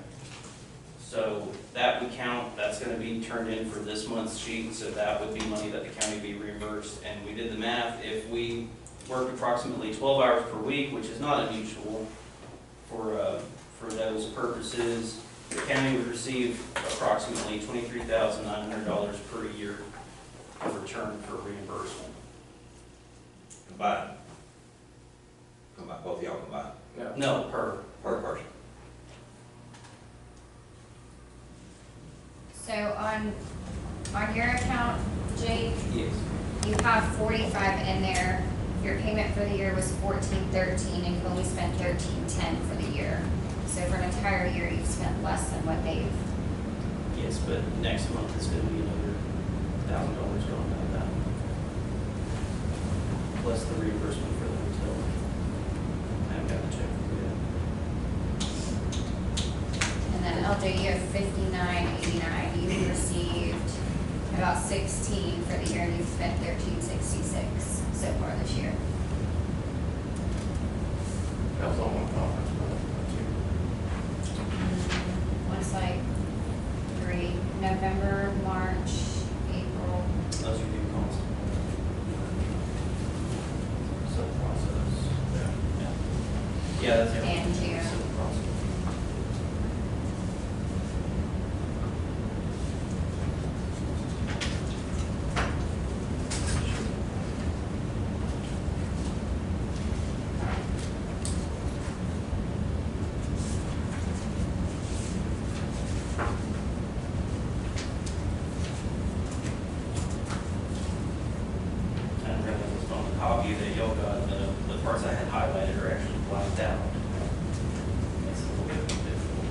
So that would count, that's gonna be turned in for this month's sheet, so that would be money that the county would be reimbursed. And we did the math, if we worked approximately 12 hours per week, which is not unusual for those purposes, the county would receive approximately $23,900 per year in return for reimbursement. Combined. Combined, both of y'all combined, No, per. per person. So on your account, Jake, Yes. you have 45 in there. Your payment for the year was 1413, and you only spent 1310 for the year. So for an entire year, you've spent less than what they've. Yes, but next month it's gonna be another $1,000 going out of that. Plus the reimbursement for the hotel. I haven't got the check for And then budget, you have 5989. You've received about 16 for the year, and you've spent 1366 so far this year. That was on one conference, Looks like 3, November, March, April. Those are due costs. Civil process. Yeah, that's it. And June. Civil process. And then it's on the copy that y'all got, the parts I had highlighted are actually blacked out. Makes it a little bit difficult.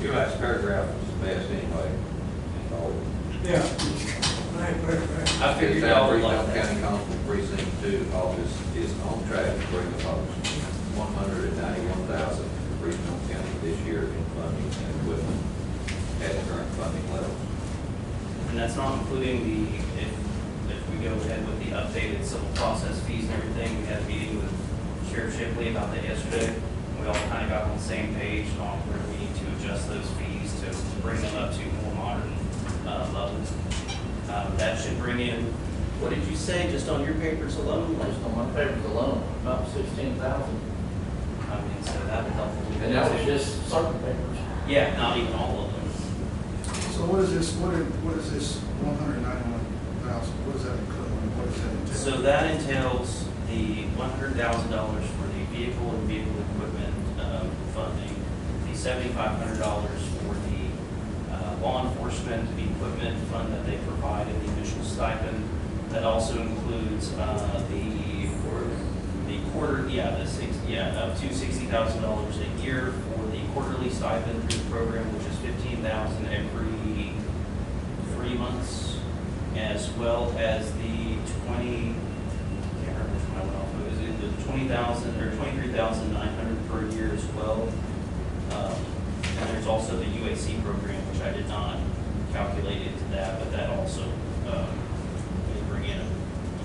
Your last paragraph was the best anyway. Yeah. Right. I figured y'all would like Freetown that. County Constable Precinct 2 office is on track to bring about $191,000 to Freetown County this year in funding and equipment at current funding levels. And that's not including if we go ahead with the updated civil process fees and everything. We had a meeting with Sheriff Shipley about that yesterday. We all kind of got on the same page on where we need to adjust those fees to bring them up to more modern levels. That should bring in, what did you say, just on your papers alone? Like, Just on my papers alone, about 16,000. I mean, so that would help. And that was just certain papers. Yeah, not even all of them. So what is this, what is this 191,000, what does that include, what does that entail? So that entails the $100,000 for the vehicle and vehicle equipment funding, the $7,500 for the law enforcement equipment fund that they provide in the initial stipend. That also includes up to $60,000 a year for the quarterly stipend through the program, which is $15,000 every 3 months, as well as the can't remember which one I went off of, it was the 20,000 or 23,900 per year as well. And there's also the UAC program, which I did not calculate into that, but that also will bring in a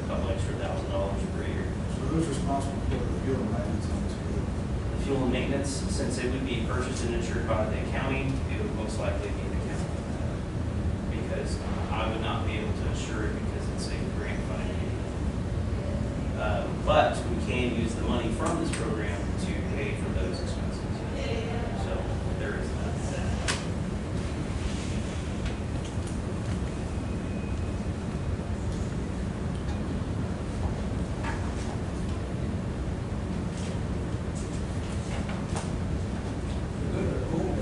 couple extra $1,000 per year. So who's responsible for the fuel and maintenance on this vehicle? The fuel and maintenance, since it would be purchased and insured by the county, it would most likely be the county. Because I would not be able to insure it because it's a grant funding. But we can use the money from this program to pay for those expenses. So there is that. Good or cool.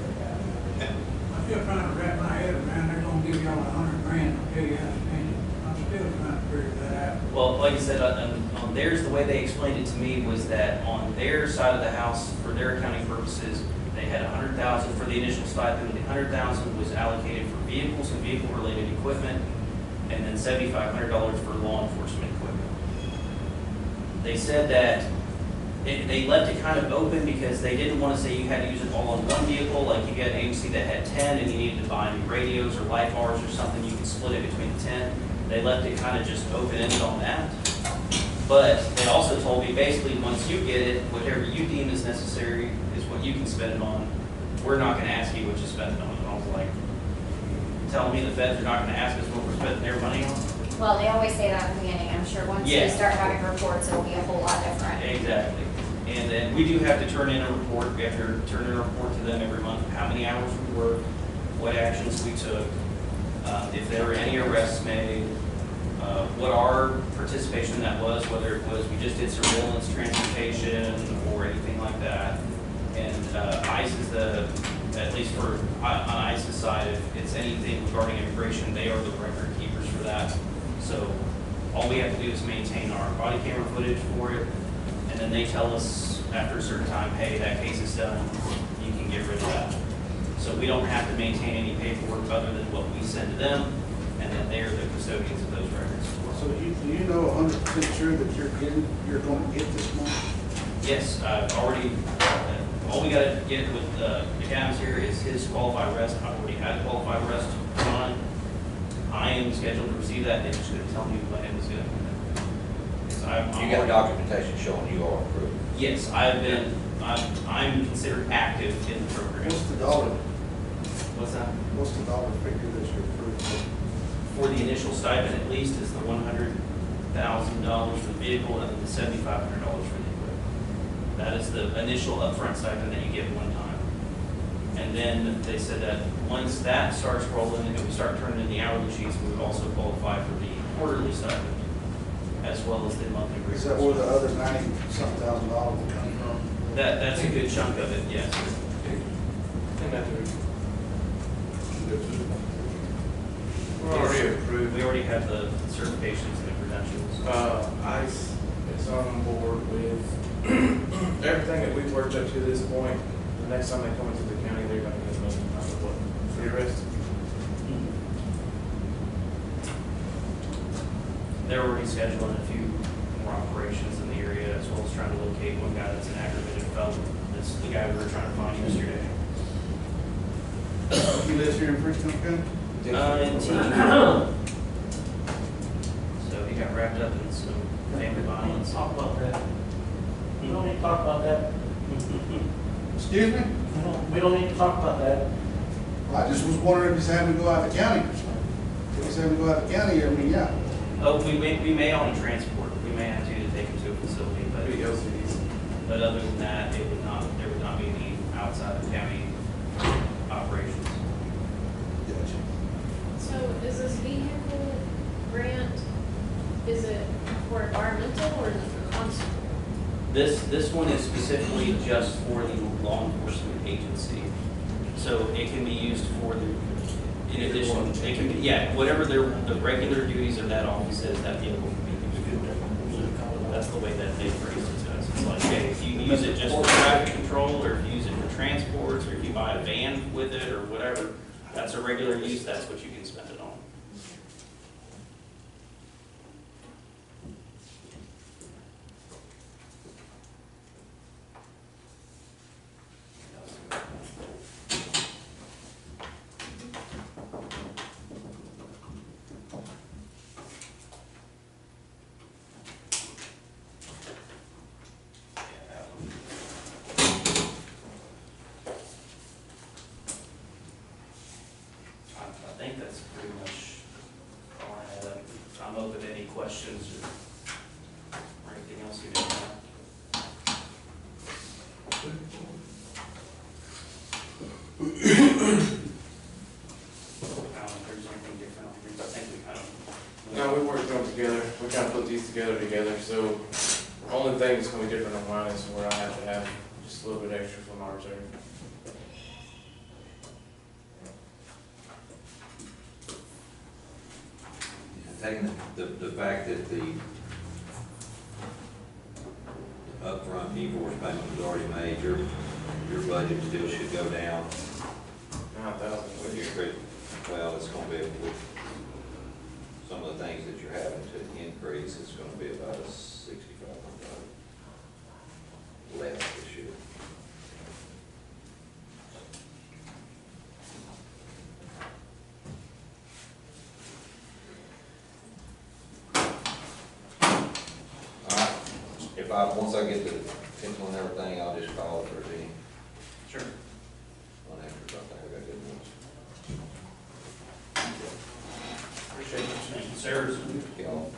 I'm still trying to wrap my head around, they're gonna give y'all $100,000, I'll tell you how to spend it. I'm still trying to figure that out. Well, like I said, on theirs, the way they explained it to me was that on their side of the house, for their accounting purposes, they had $100,000 for the initial stipend. The $100,000 was allocated for vehicles and vehicle-related equipment, and then $7,500 for law enforcement equipment. They said that they left it kind of open because they didn't want to say you had to use it all on one vehicle, like you had an agency that had 10 and you needed to buy new radios or light bars or something, you could split it between the 10. They left it kind of just open-ended on that. But they also told me basically once you get it, whatever you deem is necessary is what you can spend it on. We're not going to ask you what you spend it on. And I was like, telling me the feds are not going to ask us what we're spending their money on? Well, they always say that at the beginning. I'm sure once Yeah. we start having reports, it'll be a whole lot different. Exactly. And then we do have to turn in a report. We have to turn in a report to them every month, how many hours we worked, what actions we took, if there were any arrests made, what our participation in that was, whether it was we just did surveillance, transportation, or anything like that. And ICE is at least for on ICE's side, if it's anything regarding immigration, they are the record keepers for that. So all we have to do is maintain our body camera footage for it, and then they tell us after a certain time, hey, that case is done, you can get rid of that. So we don't have to maintain any paperwork other than what we send to them, and then they're the custodians of those records for us. So do you know 100% sure that you're going to get this money? Yes, I've already, all we gotta get with McAdams here is his qualified arrest. I've already had qualified arrest on. I am scheduled to receive that. They just couldn't tell me when it was gonna come. You got documentation showing you are approved. Yes, I'm considered active in the program. What's the dollar, What's that? what's the dollar figure that you're approved for? For the initial stipend at least is the $100,000 for the vehicle and then the $7,500 for the equipment. That is the initial upfront stipend that you get one time. And then they said that once that starts rolling and we start turning in the hourly sheets, we would also qualify for the quarterly stipend as well as the monthly Is that where reimbursement. the other $90-something thousand will come from? That's a good chunk of it, yes. I think that's right. We're already approved. We already have the certifications and the credentials. ICE is on board with everything that we've worked up to this point. The next time they come into the county, they're gonna get me, free arrest. They're already scheduling a few more operations in the area, as well as trying to locate one guy that's an aggravated felon. That's the guy we were trying to find yesterday. He lives here in Frisco County? In Teague. So he got wrapped up in some family violence. Talk about that. We don't need to talk about that. Excuse me? We don't need to talk about that. I just was wondering if he's having to go out of the county. If he's having to go out of the county, I mean, yeah. Oh, we may on a transport. We may have to take him to a facility, Maybe LCDs. but other than that, there would not be any outside of county operations. Gotcha. So is this vehicle grant, is it for environmental or is it for constable? This one is specifically just for the law enforcement agency. So it can be used for the, in addition, it can be, yeah, whatever the regular duties of that office is, that vehicle can be used for. That's the way that they phrase it to us. It's like, hey, if you use it just for traffic control, or if you use it for transports, or if you buy a van with it, or whatever, that's a regular use, that's what you can spend it on. I think that's pretty much all I had. I'm open to any questions or anything else you may have. I don't know if there's anything different on here, but I think we kind of. No, we worked them together. We kind of put these together. So only thing that's gonna be different on mine is where I have to have just a little bit extra for my reserve. Taking the fact that the upfront divorce payment was already made, your budget still should go down. 9,000. With your credit, well, it's gonna be, with some of the things that you're having to increase, it's gonna be about a $6,500 less this year. All right, once I get the pencil and everything, I'll just call if there's any. Sure. On after, I think I got good ones. Appreciate it. Thank you, sir. Y'all.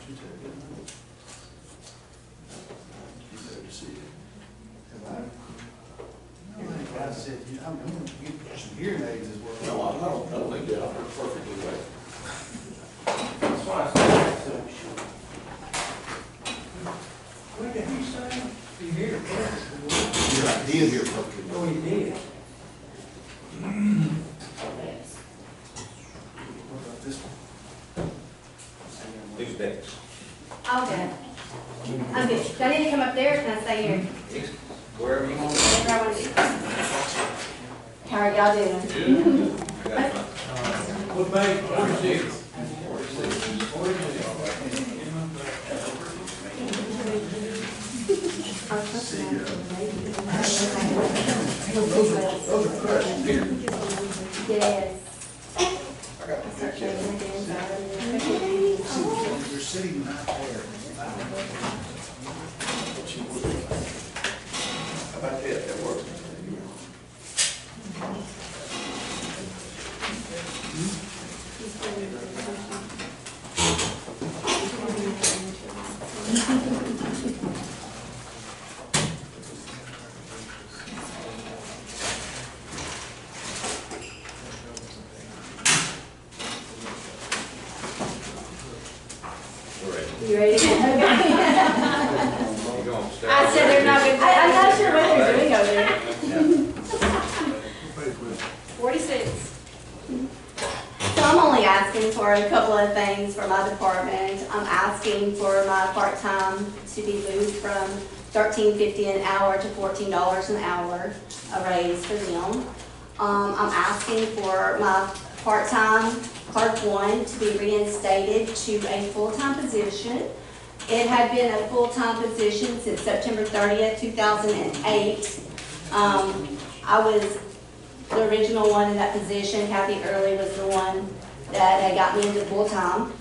I said, I'm gonna get some hearing aids as well. No, I don't think that, I heard perfectly well. That's why I said, so. What did he say? You hear it first? You're right, he is here perfectly well. Oh, he did. What about this one? Who's next? I'll go. I'm good. Do I need to come up there or can I stay here? Wherever you want. Wherever I want to be. How are y'all doing? I got my. What page? 46. see, Those are crushed deer. Yes. I got the picture. you're sitting right there. How about that, that works? You ready to go? You gonna start? I said they're not good, I'm not sure what they're doing over there. 46. So I'm only asking for a couple of things for my department. I'm asking for my part-time to be moved from $13.50 an hour to $14 an hour, a raise for them. I'm asking for my part-time clerk one to be reinstated to a full-time position. It had been a full-time position since September 30th, 2008. I was the original one in that position. Kathy Early was the one that had got me into full-time.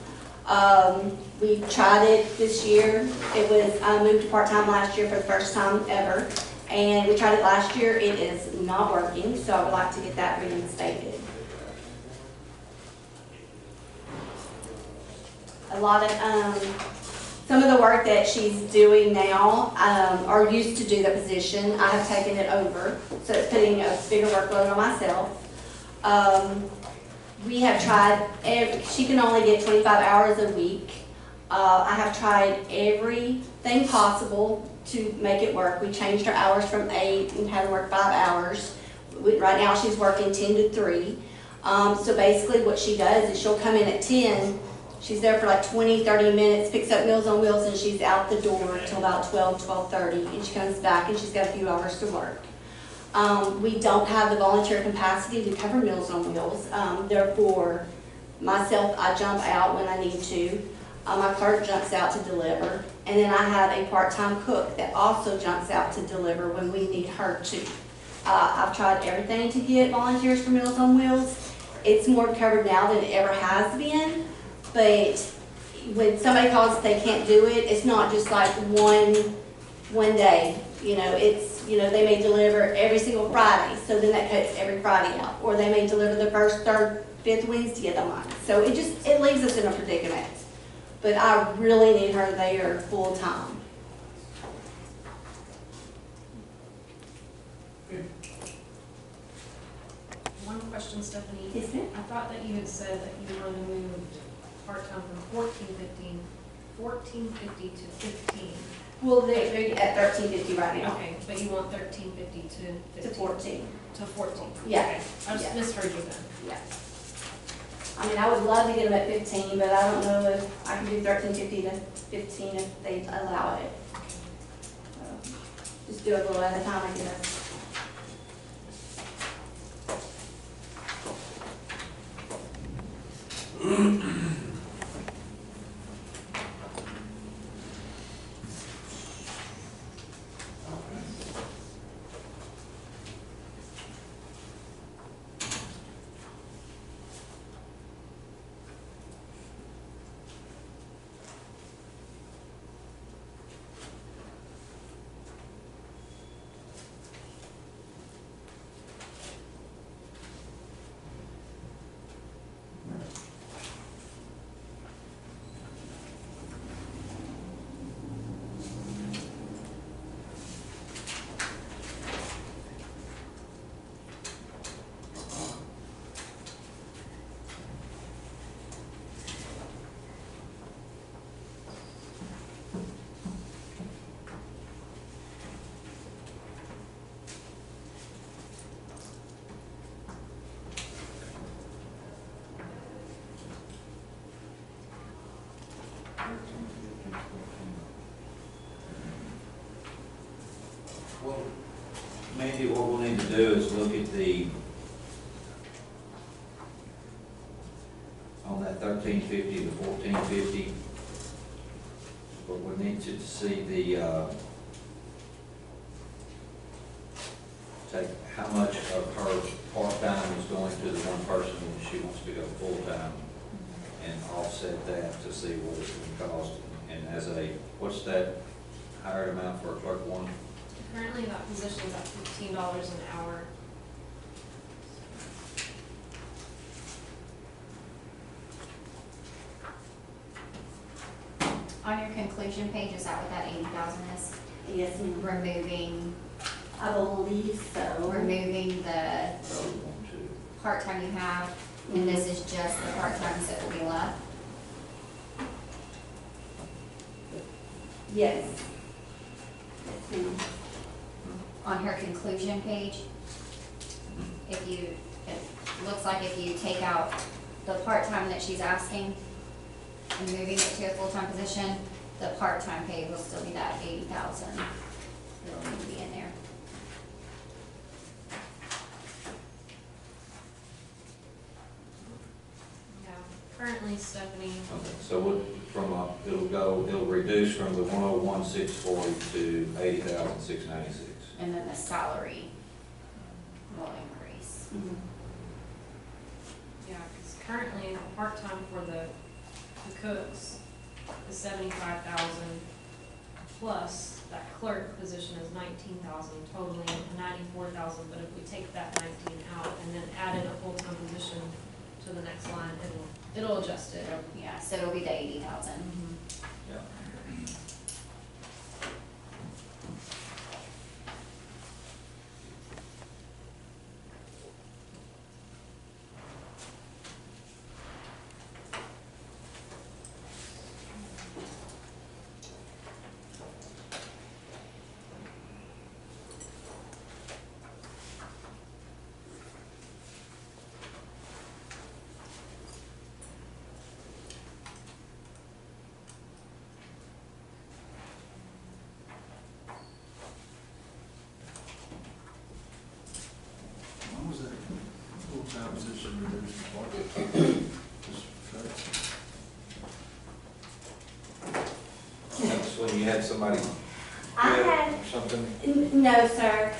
We tried it this year. It was, I moved to part-time last year for the first time ever. And we tried it last year. It is not working, so I would like to get that reinstated. A lot of, some of the work that she's doing now, or used to do the position, I have taken it over, so it's putting a bigger workload on myself. We have tried, she can only get 25 hours a week. I have tried everything possible to make it work. We changed her hours from 8 and had her work 5 hours. Right now she's working 10 to 3. So basically what she does is she'll come in at 10, she's there for like 20, 30 minutes, picks up Meals on Wheels, and she's out the door until about 12, 12:30, and she comes back and she's got a few hours to work. We don't have the volunteer capacity to cover Meals on Wheels. Therefore, myself, I jump out when I need to. My clerk jumps out to deliver. And then I have a part-time cook that also jumps out to deliver when we need her to. I've tried everything to get volunteers for Meals on Wheels. It's more covered now than it ever has been. But when somebody calls that they can't do it, it's not just like one day. You know, it's, you know, they may deliver every single Friday, so then that cuts every Friday out. Or they may deliver the first, third, fifth Wednesday of the month. So it leaves us in a predicament. But I really need her there full time. One question, Stephanie. Yes, ma'am. I thought that you had said that you wanted to move part-time from $14.50 to 15. Well, they're at $13.50 right now. Okay, but you want $13.50 to 15? To 14. To 14. Yeah. Okay. I just Yeah. misheard you then. Yeah. I mean, I would love to get them at 15, but I don't know if I can do 13.50 to 15 if they allow it. So, just do it a little at a time, I guess. Well, Mandy, what we'll need to do is look at on that $13.50 to $14.50, but we need to see take how much of her part-time is going to the one person and she wants to go full-time, and offset that to see what it's gonna cost. And as a, what's that hired amount for a clerk one? Currently, that position's at $15 an hour. On your conclusion page, is that what that 80,000 is? Yes, ma'am. Removing, I believe so. removing the Probably one, two. part-time you have, and this is just the part-times that will be left? Yes. Yes, ma'am. On her conclusion page, if you, it looks like if you take out the part-time that she's asking and moving it to a full-time position, the part-time pay will still be that 80,000. It'll need to be in there. Yeah, currently Stephanie, Okay, so what, it'll reduce from the 101,640 to 80,696. And then the salary will increase. Mhm. yeah, because currently the part-time for the cooks is 75,000, plus that clerk position is 19,000, totaling 94,000. But if we take that 19 out and then add in a full-time position to the next line, it'll adjust it. Yeah, so it'll be the 80,000. Yeah. When was that full-time position reduced to part-time? That's when you had somebody I quit had, or something? no, sir.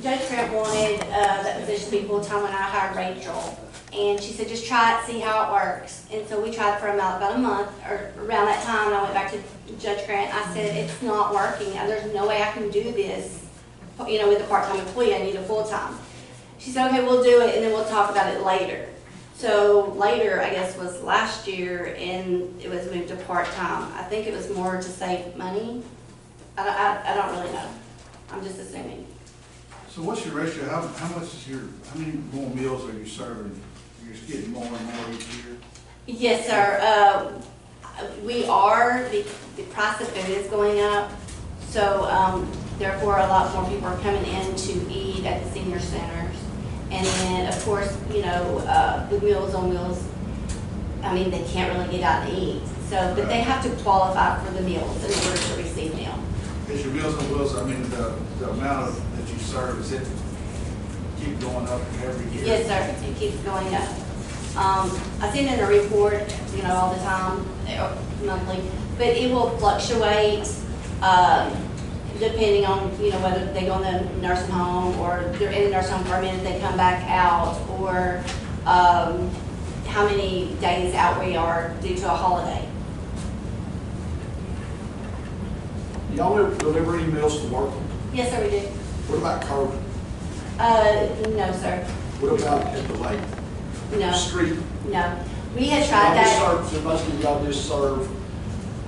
Judge Grant wanted, that position to be full-time when I hired Rachel. And she said, just try it, see how it works. And so we tried for about a month, or around that time, and I went back to Judge Grant. I said, it's not working, and there's no way I can do this, with a part-time employee, I need a full-time. She said, okay, we'll do it, and then we'll talk about it later. So later, I guess, was last year, and it was moved to part-time. I think it was more to save money. I don't really know. I'm just assuming. So what's your ratio, how much is how many more meals are you serving? You're just getting more and more each year? Yes, sir. We are, the price of food is going up. So therefore, a lot more people are coming in to eat at the senior centers. And then, of course, the Meals on Wheels, they can't really get out and eat. So, but they have to qualify for the meals in order to receive them. Is your Meals on Wheels, the amount that you serve, is it keep going up every year? Yes, sir. It keeps going up. I send in a report, all the time, monthly, but it will fluctuate, depending on, whether they go in the nursing home or they're in the nursing home for a minute, they come back out, or how many days out we are due to a holiday. Y'all ever deliver any meals to work? Yes, sir, we do. What about curb? No, sir. What about at the lake? No, Street? no. We had tried that. Y'all just serve, so mostly y'all just serve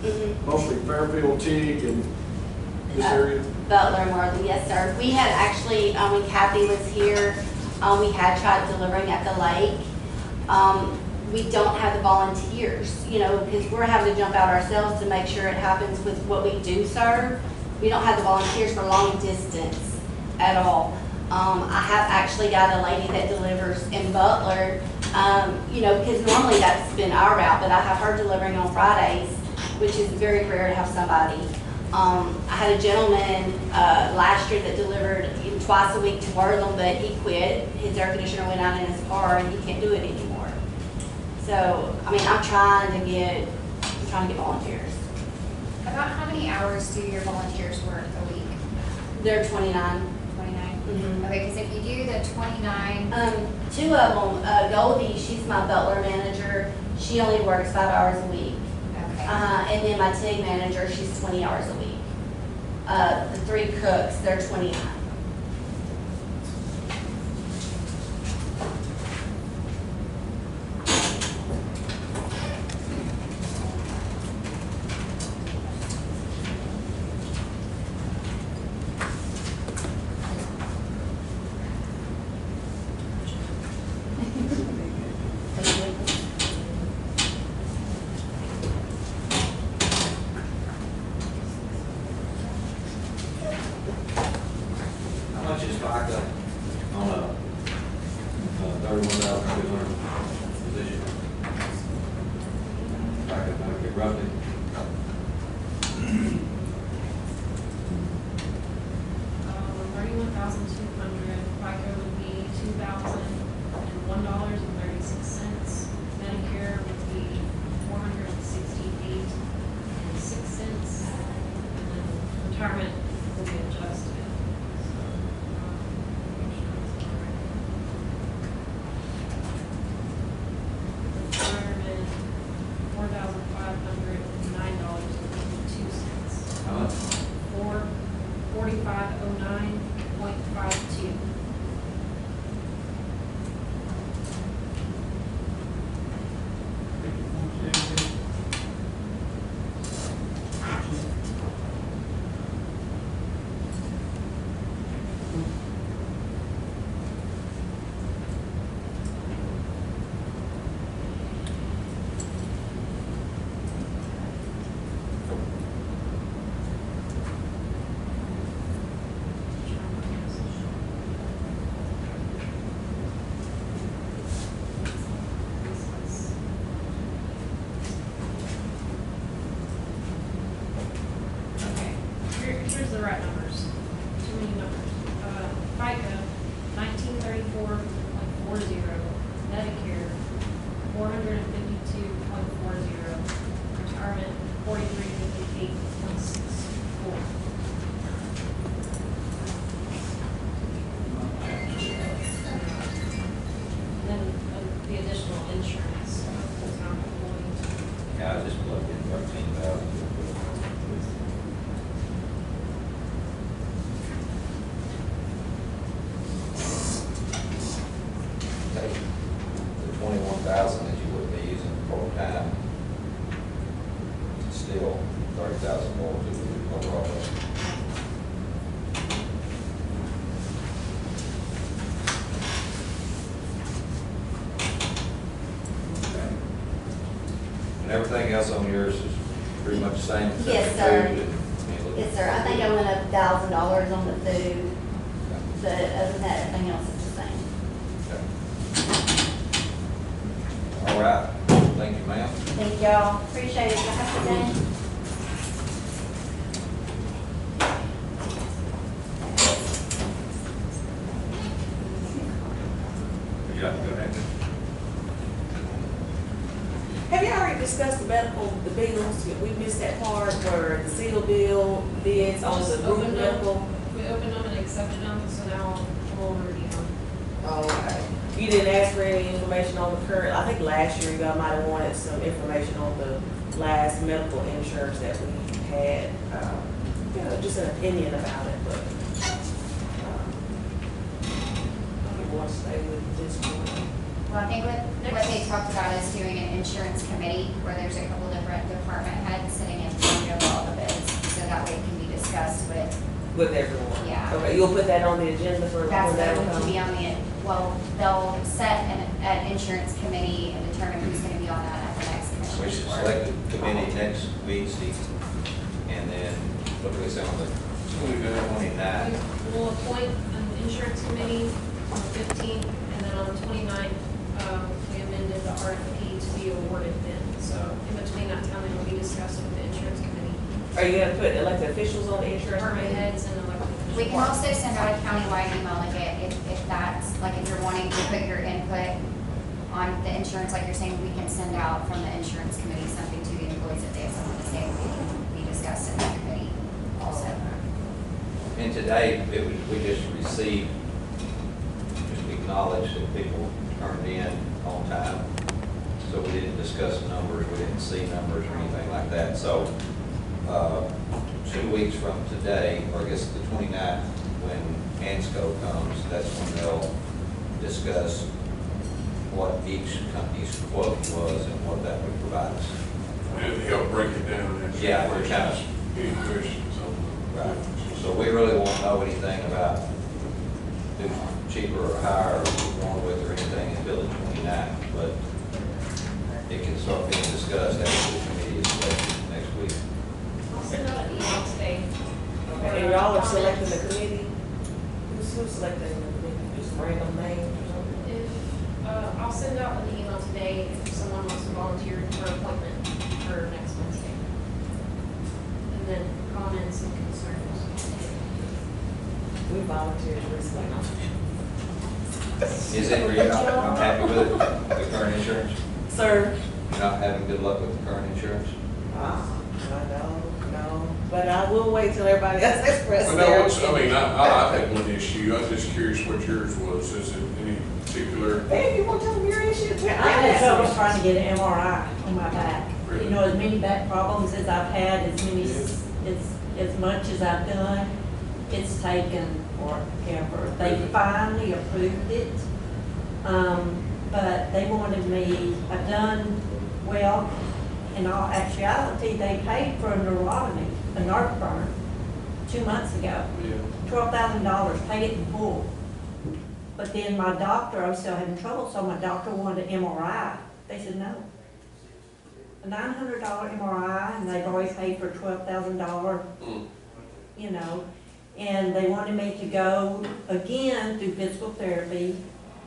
Mhm. mostly Fairfield, Teague, and this area? Butler and Worthing, yes, sir. We had actually, when Kathy was here, we had tried delivering at the lake. We don't have the volunteers, because we're having to jump out ourselves to make sure it happens with what we do serve. We don't have the volunteers for long distance at all. I have actually got a lady that delivers in Butler, because normally that's been our route, but I have her delivering on Fridays, which is very rare to have somebody. I had a gentleman last year that delivered twice a week to Worthing, but he quit. His air conditioner went out in his car, and he can't do it anymore. So, I'm trying to get volunteers. About how many hours do your volunteers work a week? They're 29. 29? Okay, because if you do the 29, Two of them, Goldie, she's my butler manager, she only works 5 hours a week. okay. And then my TIG manager, she's 20 hours a week. The 3 cooks, they're 29. How much is FICA on a 31,200 position? FICA benefit roughly? $31,200, FICA would be $2,001.36. Medicare would be $468.06. And then retirement will be adjusted. Retirement, $4,509.52. How much? 4509.52. Okay, here's the right numbers. Too many numbers. FICA, 1934.40. Medicare, 452.40. Retirement, 4358.64. Then the additional insurance, full-time employees. Yeah, I just plugged in 13,000. Take the 21,000 that you would be using full-time, still 30,000 more to the overall budget. And everything else on yours is pretty much the same? except Yes, the sir. food and- Yes, sir, I think I went up $1,000 on the food, but other than that, everything else is the same. All right, thank you, ma'am. Thank y'all, appreciate it, have a good day. Would you like to go next? Have you already discussed the medical, the bills? We missed that part where the seal bill, bids on the Just group opened medical. them, we opened them and accepted them, so now we'll review them. Oh, okay. You didn't ask for any information on the current, I think last year you guys might have wanted some information on the last medical insurance that we had. Just an opinion about it, but, you want to stay with this one? Well, I think what they talked about is doing an insurance committee where there's a couple different department heads sitting in front of all the bids, so that way it can be discussed with, With everyone? Yeah. Okay, you'll put that on the agenda for that's when that going will to be come? on the, well, they'll set an insurance committee and determine who's gonna be on that at the next We commission should report. select the committee next Wednesday, and then, what do we say on the 29th? We'll appoint an insurance committee on the 15th, and then on the 29th, we amended the RFP to be awarded then. So in between that time, it will be discussed with the insurance committee. Are you gonna put elected officials on the insurance Department committee? heads and elected officials. We can also send out a countywide email if that's, like, if you're wanting to put your input on the insurance, like you're saying, we can send out from the insurance committee something to the employees if they have something to say, we can be discussed in that committee also. And today, we just received, just acknowledged that people turned in on time. So we didn't discuss numbers, we didn't see numbers or anything like that. So, 2 weeks from today, or I guess the 29th, when ANSCO comes, that's when they'll discuss what each company's quote was and what that would provide us. And help break it down. Yeah, we're kind of. Any questions on Right. So we really won't know anything about who's cheaper or higher or who's going with or anything until the 29th, but it can start being discussed after the committee is selected next week. I'll send out an email today. Okay, and y'all are selecting the committee? Who's selecting the committee? Just random names or something? If, I'll send out an email today if someone wants to volunteer for appointment for next Wednesday. And then comments and concerns. We volunteered recently. Is it, you're not happy with the current insurance? Sir? You're not having good luck with the current insurance? No, but I will wait till everybody else expresses Well, their no, I mean, opinion. I had one issue, I'm just curious what yours was, is it any particular? Hey, you want to tell them your issue? I had trouble trying to get an MRI on my back. Really? You know, as many back problems as I've had, as much as I've done, it's taken forever. They Really? finally approved it, but they wanted me, I've done well, in all actuality, they paid for a neurotomy, a nerve burn, 2 months ago. Yeah. $12,000, paid it in full. But then my doctor, I was still having trouble, so my doctor wanted an MRI. They said no. A $900 MRI, and they've already paid for $12,000, Mm. you know. And they wanted me to go again through physical therapy.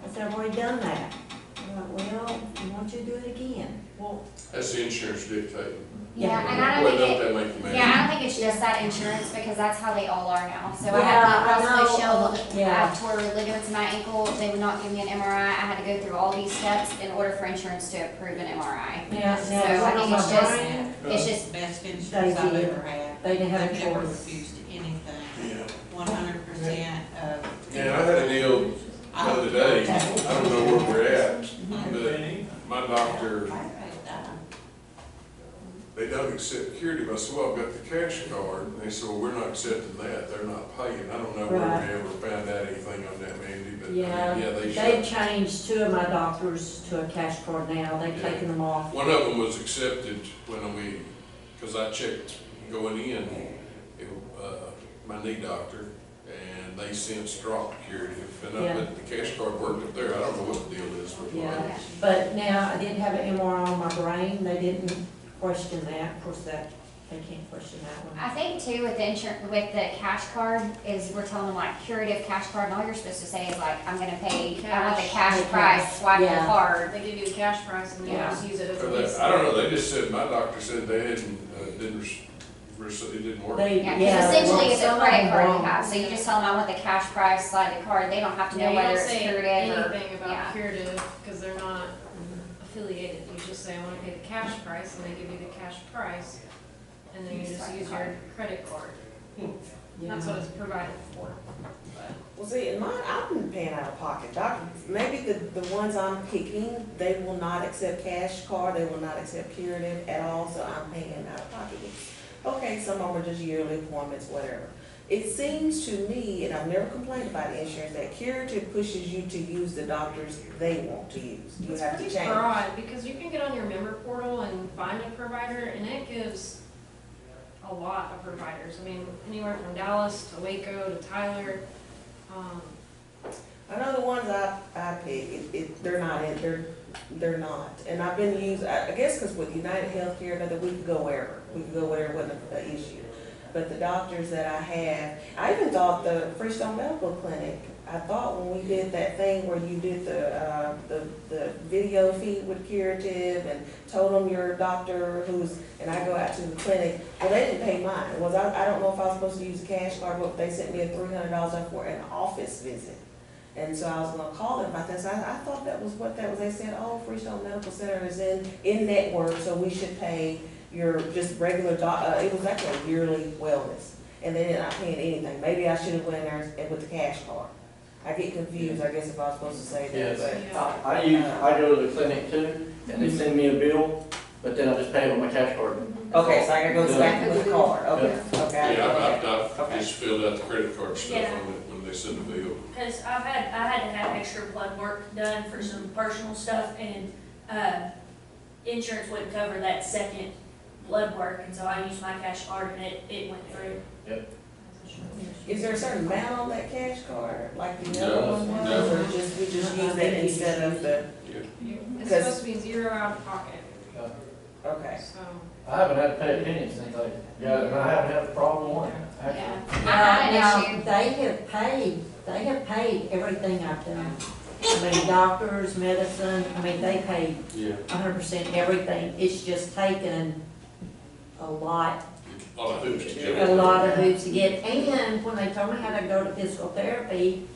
I said, I've already done that. I'm like, well, we want you to do it again. Well, That's the insurance dictating. Yeah, and Well, I don't don't think that make you it, mad? yeah, I don't think it's just that insurance, because that's how they all are now. So I Yeah, had I Blue know. Cross Blue Shield, I Yeah. tore ligaments in my ankle, they would not give me an MRI, I had to go through all these steps in order for insurance to approve an MRI. yeah, So now I it's think on it's my just, brain. it's just, Best They insurance I've did. ever had. They didn't have a I've never choice. refused anything, Yeah. 100% of. Yeah, I had a deal the other day, I don't know where we're at, but my doctor, they don't accept curative. I said, well, I've got the cash card. And they said, well, we're not accepting that. They're not paying. I don't know where Right. we ever found out anything on that, Mandy, but I mean, Yeah, yeah, they they've should. changed 2 of my doctors to a cash card now. They've Yeah. taken them off. One of them was accepted when we, because I checked going in, my knee doctor, and they since dropped curative. And I Yeah. bet the cash card worked up there. I don't know what the deal is with Yeah, mine. but now I didn't have an MRI on my brain. They didn't question that. Of course, that, they can't question that one. I think too with the insurance, with the cash card, is we're telling them like curative cash card, and all you're supposed to say is like, I'm gonna pay, I want the cash Cash. price, swipe the Yeah. card. They give you the cash price and you Yeah. just use it as a Or lease. I don't know, they just said, my doctor said they hadn't, it didn't work. They, Yeah, yeah, because they essentially want it's a some credit of them card you wrong. have, so you just tell them I want the cash price, slide the card, they don't have to know Yeah, you whether don't it's say curative or. anything yeah. about curative, because they're not affiliated. You just say, I want to pay the cash price, and they give you the cash price, and then you just use your credit card. That's what it's provided for. Well, see, in mine, I've been paying out of pocket. Maybe the ones I'm picking, they will not accept cash card, they will not accept curative at all, so I'm paying out of pocket. Okay, some of them are just yearly appointments, whatever. It seems to me, and I've never complained about insurance, that curative pushes you to use the doctors they want to use. You It's have to pretty change. broad, because you can get on your member portal and find a provider, and it gives a lot of providers. I mean, anywhere from Dallas to Waco to Tyler. I know the ones I pick, they're not they're not. And I've been used, I guess because with United Healthcare, that we could go wherever. We could go wherever, wasn't an issue. But the doctors that I have, I even thought the Freestone Medical Clinic, I thought when we did that thing where you did the video feed with curative and told them your doctor and I go out to the clinic, well, they didn't pay mine. I don't know if I was supposed to use a cash card, but they sent me a $300 for an office visit. And so I was gonna call them about this. I thought that was what that was. They said, oh, Freestone Medical Center is in network, so we should pay your just regular it was actually a yearly wellness. and they ended up paying anything. Maybe I should have went in there and with the cash card. I get confused, I guess, if I was supposed to say that, Yes. but. I go to the clinic too, and they send me a bill, but then I just pay it on my cash card. Okay, so I gotta go back with the card, okay, okay. Yeah, I've Okay. just filled out the credit card stuff Yeah. on it when they send the bill. Cause I had to have extra blood work done for some personal stuff, and, insurance wouldn't cover that second blood work, and so I used my cash card and it went through. Is there a certain amount on that cash card, like the No, other one was, no. or just, we just use that instead of the, It's supposed to be zero out of pocket, okay. so. I haven't had to pay a penny since I got it, and I haven't had a problem with it. Yeah. I had Now, an issue. they have paid everything I've done. I mean, doctors, medicine, I mean, they paid Yeah. 100% everything. It's just taken a lot A lot of hoops to a jump. lot of hoops to get, and when they told me how to go to physical therapy,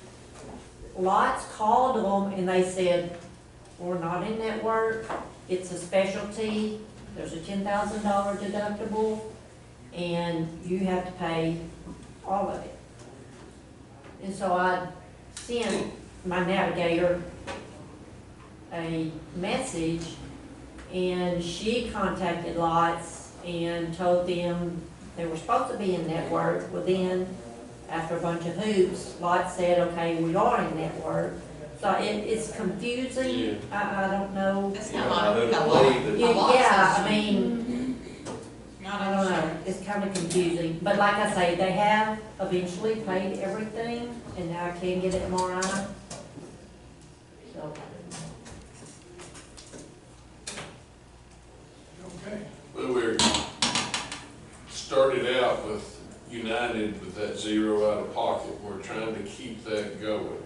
lots called them and they said, we're not in network, it's a specialty, there's a $10,000 deductible, and you have to pay all of it. And so I sent my navigator a message, and she contacted Lots and told them they were supposed to be in network. Well, then, after a bunch of hoops, Lots said, okay, we are in network. So it's confusing. I don't know. It's Yeah, not I like don't a lot. believe it. Yeah, I mean, Not I don't know, it's kind of confusing. But like I say, they have eventually paid everything, and now I can get an MRI. So, Okay. Well, we're started out with United with that zero out of pocket. We're trying to keep that going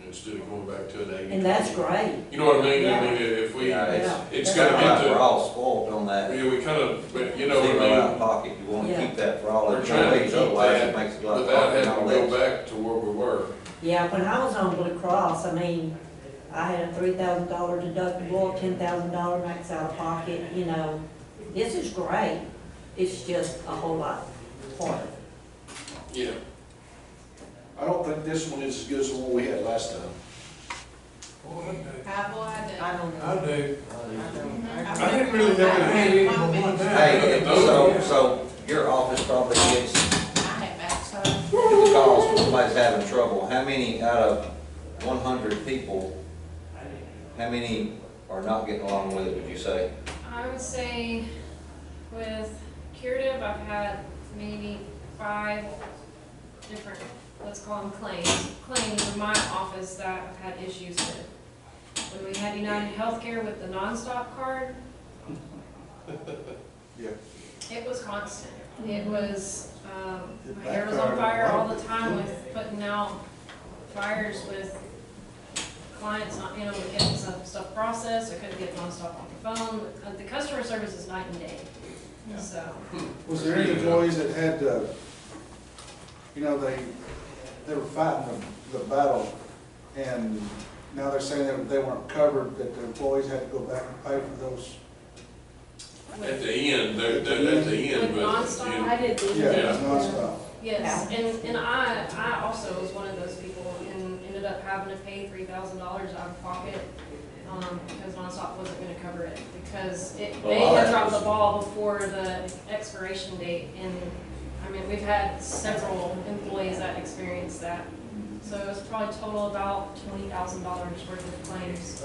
instead of going back to an 80. and that's great. You know what I mean? I Yeah. mean, if we, Yeah, it's it's gotta kind get of like to, we're all spoiled on that. yeah, we kind of, but you know Zero what out I of mean? pocket, you wanna Yeah. keep that for all We're the trying to employees, keep otherwise that it makes it a lot without harder having and to all go that. back to where we were. Yeah, when I was on Blue Cross, I mean, I had a $3,000 deductible, $10,000 max out of pocket, you know. This is great, it's just a whole lot harder. Yeah. I don't think this one is as good as the one we had last time. Boy, I I don't do. I know. do. I I didn't really look at it but one time. Hey, so your office probably gets I have back, so. calls when somebody's having trouble. How many out of 100 people, how many are not getting along with it, would you say? I would say with curative, I've had maybe 5 different, let's call them claims in my office that I've had issues with. When we had United Healthcare with the nonstop card, Yeah. it was constant. It was, my hair was on fire all the time with putting out fires with clients not being able to get some stuff processed. I couldn't get nonstop on the phone. The customer service is night and day, so. Was there any employees that had, you know, they were fighting the battle, and now they're saying that they weren't covered, that the employees had to go back and pay for those? At the end, they're at the end, With but. nonstop? yeah. I did these. Yeah, nonstop. Yes, and I also was one of those people and ended up having to pay $3,000 out of pocket, because nonstop wasn't gonna cover it, because they had dropped the ball before the expiration date, and, I mean, we've had several employees that experienced that. So it was probably total about $20,000 worth of claims.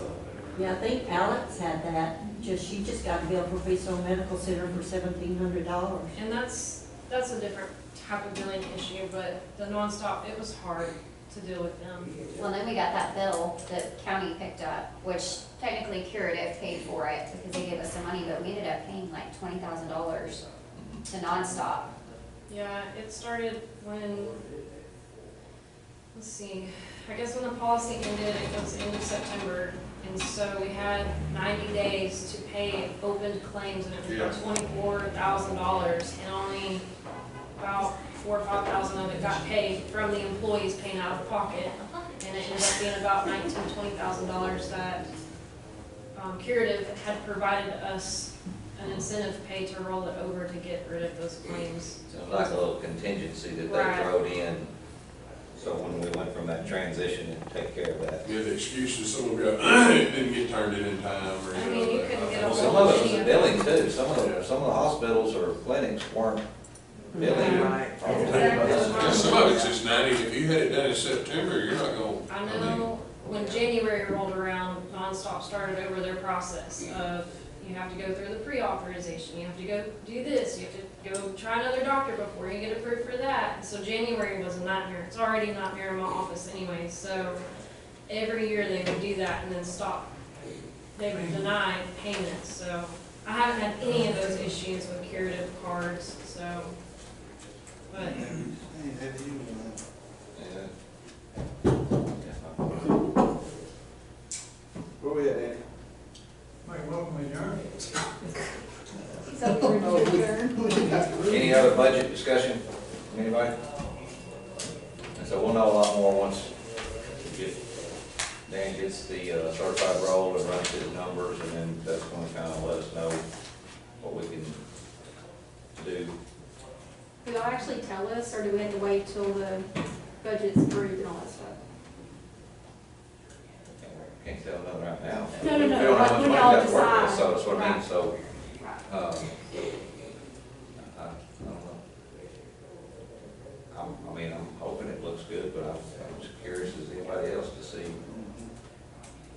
Yeah, I think Alex had that, she just got billed for Viso Medical Center for $1,700. And that's a different type of billing issue, but the nonstop, it was hard to deal with them. Well, then we got that bill that county picked up, which technically Curative paid for it because they gave us some money, but we ended up paying like $20,000 to nonstop. Yeah, it started when, let's see, I guess when the policy ended, it was end of September. And so we had 90 days to pay opened claims, and it was about $24,000, and only about $4,000 or $5,000 of it got paid from the employees paying out of pocket. And it ended up being about $19,000 to $20,000 that Curative had provided us an incentive pay to roll it over to get rid of those claims. So like a little contingency that Right. they wrote in, so when we went from that transition, it take care of that. Yeah, the excuse is someone got, it didn't get turned in time, or, I you mean, know. you couldn't get a Well, hold some of it of was any the of billing them. too, some of the hospitals or clinics weren't billing. Right. all the time. Exactly. Yeah, some of it's just 90, if you had it done in September, you're not gonna. I know when January rolled around, Nonstop started over their process of, you have to go through the pre-authorization, you have to go do this, you have to go try another doctor before you get approved for that. And so January was a nightmare. It's already a nightmare in my office anyway, so every year they would do that and then stop. They would deny payments, so I haven't had any of those issues with curative cards, so. But Where we at, Andy? Make welcome adjourned. Any other budget discussion, anybody? And so we'll know a lot more once Dan gets the certified roll and runs his numbers, and then that's gonna kind of let us know what we can do. Do y'all actually tell us, or do we have to wait till the budget's approved and all that stuff? Can't tell nothing right now. No, We don't know like how much when money y'all got to work with, decide. So that's what I mean, Right. so, Right. I don't know. I'm hoping it looks good, but I'm just curious as anybody else to see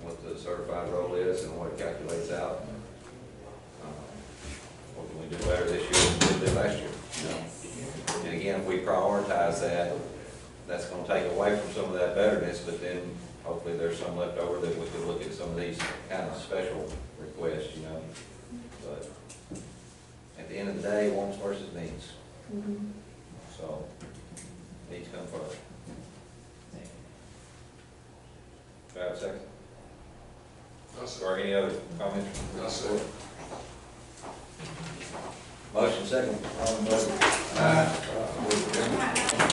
what the certified roll is and what it calculates out. What can we do better this year than we did last year, you know? And again, if we prioritize that, that's gonna take away from some of that betterness, but then hopefully there's some left over that we could look at some of these kind of special requests, you know? But at the end of the day, wants versus needs. Mhm. So, needs come first. Do I have a second? Or any other comments? Motion second. All in favor? Aye.